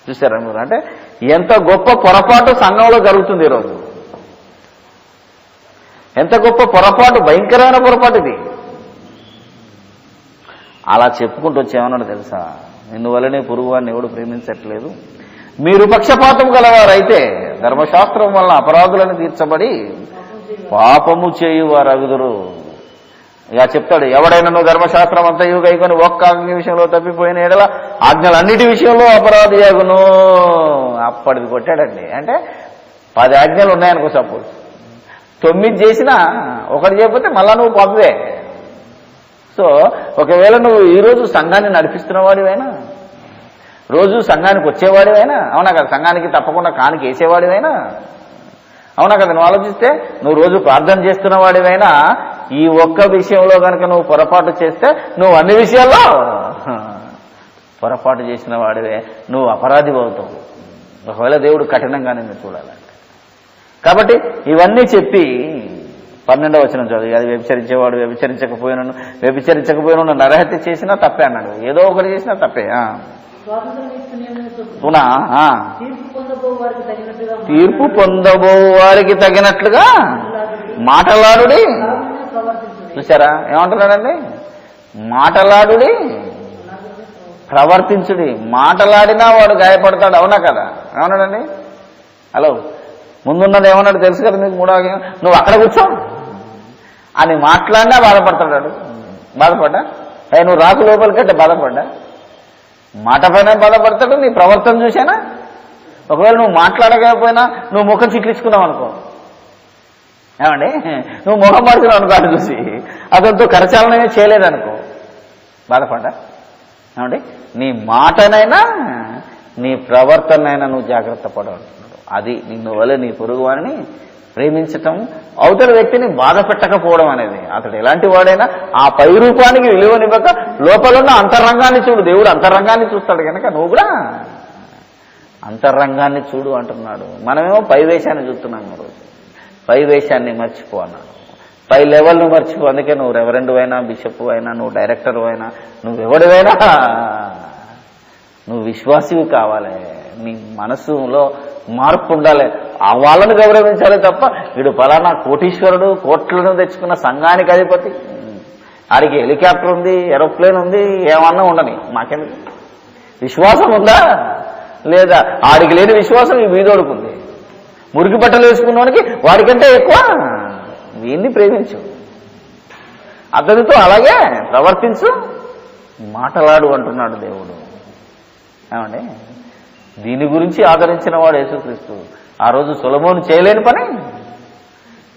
చూసారా మీరు? అంటే ఎంత గొప్ప పొరపాటు సంఘంలో జరుగుతుంది ఈరోజు. ఎంత గొప్ప పొరపాటు, భయంకరమైన పొరపాటు ఇది. అలా చెప్పుకుంటూ వచ్చేమన్నాడు తెలుసా? నిన్ను వల్లనే పొరుగువాడిని ఎవడు ప్రేమించట్లేదు. మీరు పక్షపాతం గలవారైతే ధర్మశాస్త్రం వలన అపరాధులను తీర్చబడి పాపము చేయువారగుదురు. ఇక చెప్తాడు, ఎవడైనా నువ్వు ధర్మశాస్త్రం అంతా గైకొని ఒక్క ఆజ్ఞ విషయంలో తప్పిపోయిన ఎడల ఆజ్ఞలన్నిటి విషయంలో అపరాధి అగును. అప్పటిది కొట్టాడండి. అంటే 10 ఆజ్ఞలు ఉన్నాయనుకో, సపోజ్ 9 చేసినా ఒకటి చేయకపోతే మళ్ళా నువ్వు పాపవే. సో ఒకవేళ నువ్వు ఈరోజు సంఘాన్ని నడిపిస్తున్న వాడివైనా, రోజు సంఘానికి వచ్చేవాడివైనా, అవునా కదా, సంఘానికి తప్పకుండా కానికి వేసేవాడివైనా, అవునా కదా, నువ్వు ఆలోచిస్తే నువ్వు రోజు ప్రార్థన చేస్తున్న వాడివైనా ఈ ఒక్క విషయంలో కనుక నువ్వు పొరపాటు చేస్తే నువ్వు అన్ని విషయాల్లో పొరపాటు చేసిన వాడివే, నువ్వు అపరాధి అవుతావు. ఒకవేళ దేవుడు కఠినంగానే నువ్వు చూడాలంటే. కాబట్టి ఇవన్నీ చెప్పి 12వ వచనం చదువు. అది వ్యభిచరించేవాడు వ్యభిచరించకపోయిన నరహత్య చేసినా తప్పే అన్నాడు. ఏదో ఒకటి చేసినా తప్పే. పునః తీర్పు పొందబో వారికి తగినట్లుగా మాటలాడుడి. చూసారా ఏమంటున్నాడండి? మాటలాడుడి, ప్రవర్తించుడి. మాటలాడినా వాడు గాయపడతాడు, అవునా కదా? ఏమన్నాడండి? హలో, ముందున్నది ఏమన్నాడు తెలుసు కదా మీకు? 3వ నువ్వు అక్కడ కూర్చో అని మాట్లాడినా బాధపడతాడు. బాధపడ్డా? నువ్వు రాకు లోపలికంటే బాధపడ్డా? మాట పైన బాధపడతాడు. నీ ప్రవర్తన చూసానా? ఒకవేళ నువ్వు మాట్లాడకపోయినా నువ్వు ముఖం చిట్లించుకున్నావు అనుకో, ఏమండి, నువ్వు ముఖం పడుతున్నావు అనుకో, అటు చూసి అతనితో కరచాలనైనా చేయలేదనుకో, బాధపడ్డా? ఏమండి, నీ మాటనైనా నీ ప్రవర్తనైనా నువ్వు జాగ్రత్త పడాలంటున్నాడు. అది నిన్ను వల్ల నీ పొరుగు వారిని ప్రేమించటం, అవతల వ్యక్తిని బాధ పెట్టకపోవడం అనేది. అతడు ఎలాంటి వాడైనా ఆ పై రూపానికి విలువనివ్వక లోపలున్న అంతరంగాన్ని చూడు. దేవుడు అంతరంగాన్ని చూస్తాడు కనుక నువ్వు కూడా అంతరంగాన్ని చూడు అంటున్నాడు. మనమేమో పై వేషాన్ని చూస్తున్నాం. రోజు పై వేషాన్ని మర్చిపో అన్నాడు. పై లెవెల్ను మర్చిపో. అందుకే నువ్వు రెవరెండు అయినా, బిషప్ అయినా, నువ్వు డైరెక్టర్ అయినా, నువ్వెవడివైనా నువ్వు విశ్వాసివి కావాలి. నీ మనసులో మార్పు ఉండాలి. ఆ వాళ్ళని గౌరవించాలి తప్ప వీడు ఫలానా కోటీశ్వరుడు, కోట్లను తెచ్చుకున్న సంఘానికి అధిపతి, ఆడికి హెలికాప్టర్ ఉంది, ఏరోప్లేన్ ఉంది, ఏమన్నా ఉండని, మాకెందుకు? విశ్వాసం ఉందా లేదా? ఆడికి లేని విశ్వాసం ఈ వీధోడికి ఉంది. మురికి బట్టలు వేసుకున్నవానికి వాడికంటే ఎక్కువ వీడిని ప్రేమించు, అతనితో అలాగే ప్రవర్తించు, మాటలాడు అంటున్నాడు దేవుడు. ఏమండి, దీని గురించి ఆదరించిన వాడు యేసుక్రీస్తు. ఆ రోజు సొలొమోను చేయలేని పని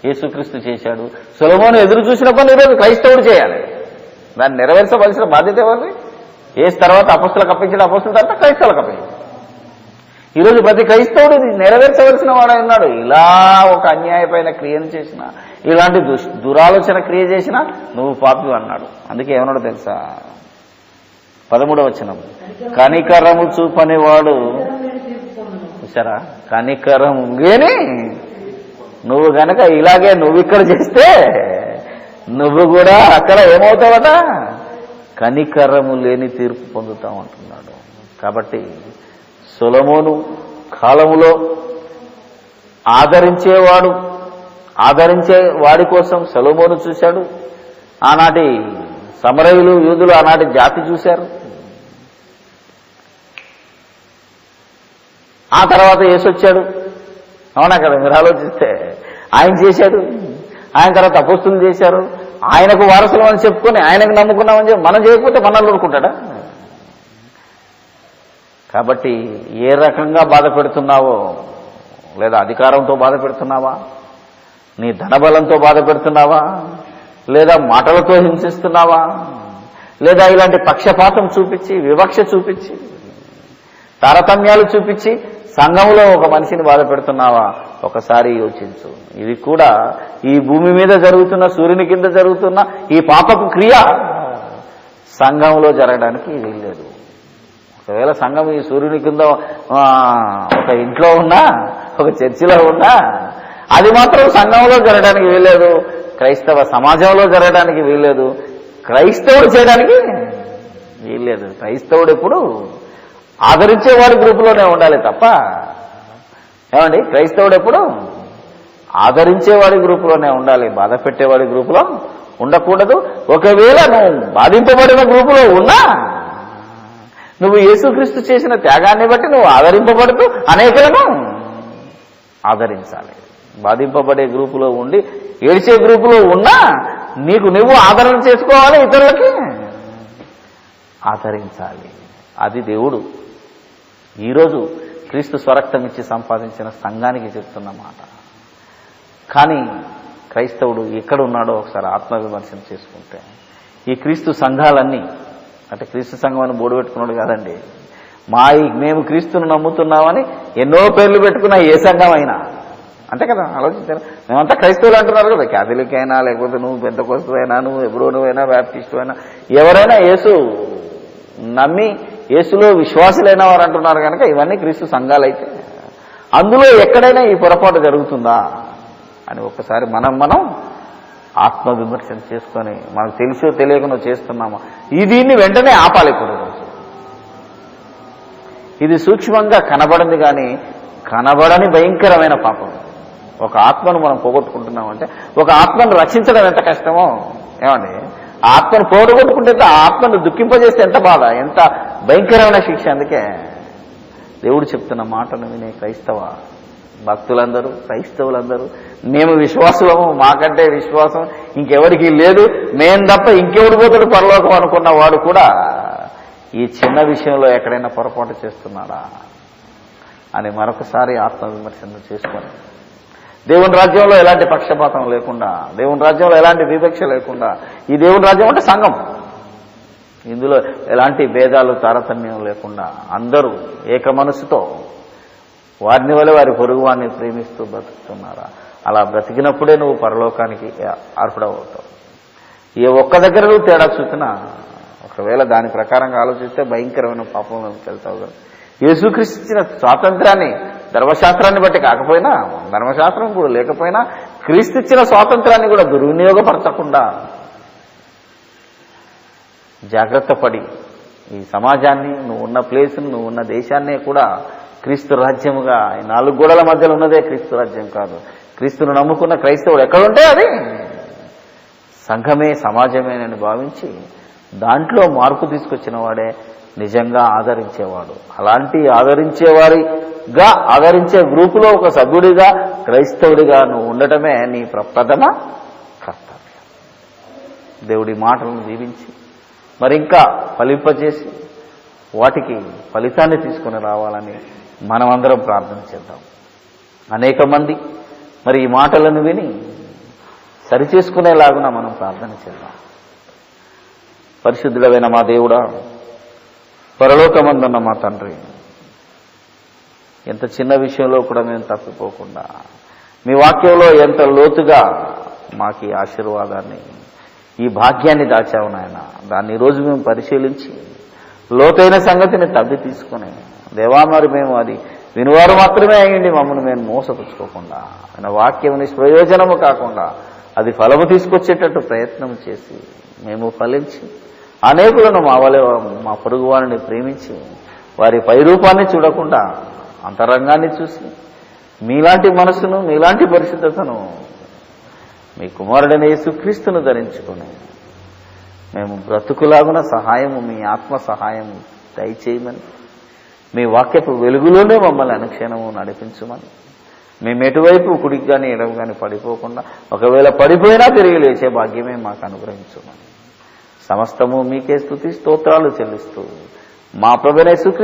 యేసుక్రీస్తు చేశాడు. సొలొమోను ఎదురు చూసిన పని ఈరోజు క్రైస్తవుడు చేయాలి. దాన్ని నెరవేర్చవలసిన బాధ్యత ఎవరిది? యేసు తర్వాత అపొస్తలులకు అప్పించిన, అపొస్తలుల తర్వాత క్రైస్తవులకు అప్పించాడు. ఈరోజు ప్రతి క్రైస్తవుడు నెరవేర్చవలసిన వాడై ఉన్నాడు. ఇలా ఒక అన్యాయమైన క్రియను చేసిన, ఇలాంటి దురాలోచన క్రియ చేసినా నువ్వు పాపి అన్నాడు. అందుకే ఏమన్నాడు తెలుసా? 13వ వచనం, కనికరము చూపనివాడు చూసారా, కనికరము లేని నువ్వు గనక ఇలాగే నువ్వు ఇక్కడ చేస్తే నువ్వు కూడా అక్కడ ఏమవుతావట, కనికరము లేని తీర్పు పొందుతావు అంటున్నాడు. కాబట్టి సొలొమోను కాలములో ఆదరించే వాడి కోసం సొలొమోను చూశాడు. ఆనాటి సమరయులు యూదులు ఆనాటి జాతి చూశారు. ఆ తర్వాత యేసు వచ్చాడు. అవునా కదా? మీరు ఆలోచిస్తే ఆయన చేశాడు. ఆయన తర్వాత అపోస్తులు చేశారు. ఆయనకు వారసులం అని చెప్పుకొని ఆయనకు నమ్ముకున్నామని చెప్పి మనం చేయకపోతే మనల్ని ఊరుకుంటాడా? కాబట్టి ఏ రకంగా బాధ పెడుతున్నావో, లేదా అధికారంతో బాధ పెడుతున్నావా, నీ ధనబలంతో బాధ పెడుతున్నావా, లేదా మాటలతో హింసిస్తున్నావా, లేదా ఇలాంటి పక్షపాతం చూపించి, వివక్ష చూపించి, తారతమ్యాలు చూపించి సంఘంలో ఒక మనిషిని బాధ పెడుతున్నావా? ఒకసారి యోచించు. ఇది కూడా ఈ భూమి మీద జరుగుతున్న, సూర్యుని కింద జరుగుతున్న ఈ పాపపు క్రియ సంఘంలో జరగడానికి వీల్లేదు. ఒకవేళ సంఘం ఈ సూర్యుని కింద ఒక ఇంట్లో ఉన్నా, ఒక చర్చిలో ఉన్నా, అది మాత్రం సంఘంలో జరగడానికి వీల్లేదు, క్రైస్తవ సమాజంలో జరగడానికి వీల్లేదు, క్రైస్తవుడు చేయడానికి వీల్లేదు. క్రైస్తవుడు ఎప్పుడు ఆదరించేవాడి గ్రూపులోనే ఉండాలి తప్ప, ఏమండి, క్రైస్తవుడు ఎప్పుడు ఆదరించేవాడి గ్రూపులోనే ఉండాలి, బాధ పెట్టేవాడి గ్రూపులో ఉండకూడదు. ఒకవేళ నువ్వు బాధింపబడిన గ్రూపులో ఉన్నా, నువ్వు యేసుక్రీస్తు చేసిన త్యాగాన్ని బట్టి నువ్వు ఆదరింపబడుతూ అనేకులను ఆదరించాలి. బాధింపబడే గ్రూపులో ఉండి ఏడ్చే గ్రూపులో ఉన్నా నీకు నువ్వు ఆదరణ చేసుకోవాలి, ఇతరులకి ఆదరించాలి. అది దేవుడు ఈరోజు క్రీస్తు స్వరక్తం ఇచ్చి సంపాదించిన సంఘానికి చెప్తున్న మాట. కానీ క్రైస్తవుడు ఎక్కడ ఉన్నాడో ఒకసారి ఆత్మవిమర్శన చేసుకుంటే, ఈ క్రీస్తు సంఘాలన్నీ, అంటే క్రీస్తు సంఘం అని బోర్డు పెట్టుకున్నాడు కాదండి, మేము క్రీస్తును నమ్ముతున్నామని ఎన్నో పేర్లు పెట్టుకున్న ఏ సంఘం అయినా, అంతే కదా, ఆలోచించారు. మేమంతా క్రైస్తవులు అంటున్నారు కదా, క్యాథలిక్ అయినా, లేకపోతే నువ్వు పెంతెకోస్తు అయినా, నువ్వు ఎబ్రోను అయినా, బ్యాప్టిస్టు అయినా, ఎవరైనా యేసు నమ్మి యేసులో విశ్వాసులైన వారు అంటున్నారు కనుక ఇవన్నీ క్రీస్తు సంఘాలైతే అందులో ఎక్కడైనా ఈ పొరపాటు జరుగుతుందా అని ఒక్కసారి మనం ఆత్మవిమర్శన చేసుకొని, మనకు తెలుసో తెలియకుండా చేస్తున్నామా, దీన్ని వెంటనే ఆపాలి. ఇప్పుడు ఇది సూక్ష్మంగా కనబడింది కానీ కనబడని భయంకరమైన పాపం. ఒక ఆత్మను మనం పోగొట్టుకుంటున్నామంటే, ఒక ఆత్మను రక్షించడం ఎంత కష్టమో, ఏమండి, ఆత్మను పోగొట్టుకుంటే ఆ ఆత్మను దుఃఖింపజేస్తే ఎంత బాధ, ఎంత భయంకరమైన శిక్ష. అందుకే దేవుడు చెప్తున్న మాటను వినే క్రైస్తవ భక్తులందరూ, క్రైస్తవులందరూ, మేము విశ్వాసులము, మాకంటే విశ్వాసం ఇంకెవరికి లేదు, మేం తప్ప ఇంకెవడు పోతాడు పరలోకం అనుకున్న వాడు కూడా ఈ చిన్న విషయంలో ఎక్కడైనా పొరపాటు చేస్తున్నాడా అని మరొకసారి ఆత్మవిమర్శన చేసుకొని, దేవుని రాజ్యంలో ఎలాంటి పక్షపాతం లేకుండా, దేవుని రాజ్యంలో ఎలాంటి వివక్ష లేకుండా, ఈ దేవుని రాజ్యం అంటే సంఘం, ఇందులో ఎలాంటి భేదాలు తారతమ్యం లేకుండా అందరూ ఏక మనసుతో వారిని వల్ల వారి పొరుగువాన్ని ప్రేమిస్తూ బ్రతుకుతున్నారా? అలా బ్రతికినప్పుడే నువ్వు పరలోకానికి అర్హుడవుతావు. ఏ ఒక్క దగ్గర నువ్వు తేడా చూసినా, ఒకవేళ దాని ప్రకారంగా ఆలోచిస్తే భయంకరమైన పాపంలోకి వెళ్తావు కదా. యేసుక్రీస్తు ఇచ్చిన స్వాతంత్రాన్ని ధర్మశాస్త్రాన్ని బట్టి కాకపోయినా, ధర్మశాస్త్రం కూడా లేకపోయినా, క్రీస్తు ఇచ్చిన స్వాతంత్రాన్ని కూడా దుర్వినియోగపరచకుండా జాగ్రత్త పడి ఈ సమాజాన్ని, నువ్వు ఉన్న ప్లేస్ను, నువ్వు ఉన్న దేశాన్నే కూడా క్రీస్తు రాజ్యముగా, ఈ 4 గోడల మధ్యలో ఉన్నదే క్రీస్తు రాజ్యం కాదు. క్రీస్తును నమ్ముకున్న క్రైస్తవుడు ఎక్కడుంటే అది సంఘమే, సమాజమేనని భావించి దాంట్లో మార్పు తీసుకొచ్చిన వాడే నిజంగా ఆదరించేవాడు. అలాంటి ఆదరించేవారిగా, ఆదరించే గ్రూపులో ఒక సభ్యుడిగా, క్రైస్తవుడిగా నువ్వు ఉండటమే నీ ప్రథమ కర్తవ్యం. దేవుడి మాటలను దీవించి మరింకా ఫలింపజేసి వాటికి ఫలితాన్ని తీసుకుని రావాలని మనమందరం ప్రార్థన చేద్దాం. అనేక మంది మరి ఈ మాటలను విని సరిచేసుకునేలాగున మనం ప్రార్థన చేద్దాం. పరిశుద్ధుడైన మా దేవుడా, పరలోకమందున్న మా తండ్రి, ఎంత చిన్న విషయంలో కూడా మేము తప్పిపోకుండా మీ వాక్యంలో ఎంత లోతుగా మాకు ఈ ఆశీర్వాదాన్ని, ఈ భాగ్యాన్ని దాచావు నాయన. దాన్ని ఈరోజు మేము పరిశీలించి లోతైన సంగతిని తవ్వి తీసుకుని, దేవా మరి మేము అది వినివారు మాత్రమే అయ్యండి మమ్మల్ని మేము మోసపుచ్చుకోకుండా, ఆయన వాక్యం నిష్ప్రయోజనము కాకుండా అది ఫలము తీసుకొచ్చేటట్టు ప్రయత్నం చేసి మేము ఫలించి అనేకులను మా పొరుగు వారిని ప్రేమించి వారి పైరూపాన్ని చూడకుండా అంతరంగాన్ని చూసి మీలాంటి మనసును, మీలాంటి పరిశుద్ధతను, మీ కుమారుడైన యేసుక్రీస్తును ధరించుకుని మేము బ్రతుకులాగున సహాయము, మీ ఆత్మ సహాయము దయచేయమని, మీ వాక్యపు వెలుగులోనే మమ్మల్ని అనుక్షణము నడిపించమని, మేము ఎటువైపు కుడికి కానీ ఎడము కానీ పడిపోకుండా, ఒకవేళ పడిపోయినా తిరిగి లేచే భాగ్యమే మాకు అనుగ్రహించమని సమస్తము మీకే స్తుతి స్తోత్రాలు చెల్లిస్తూ మా ప్రభువైన యేసుక్రీస్తు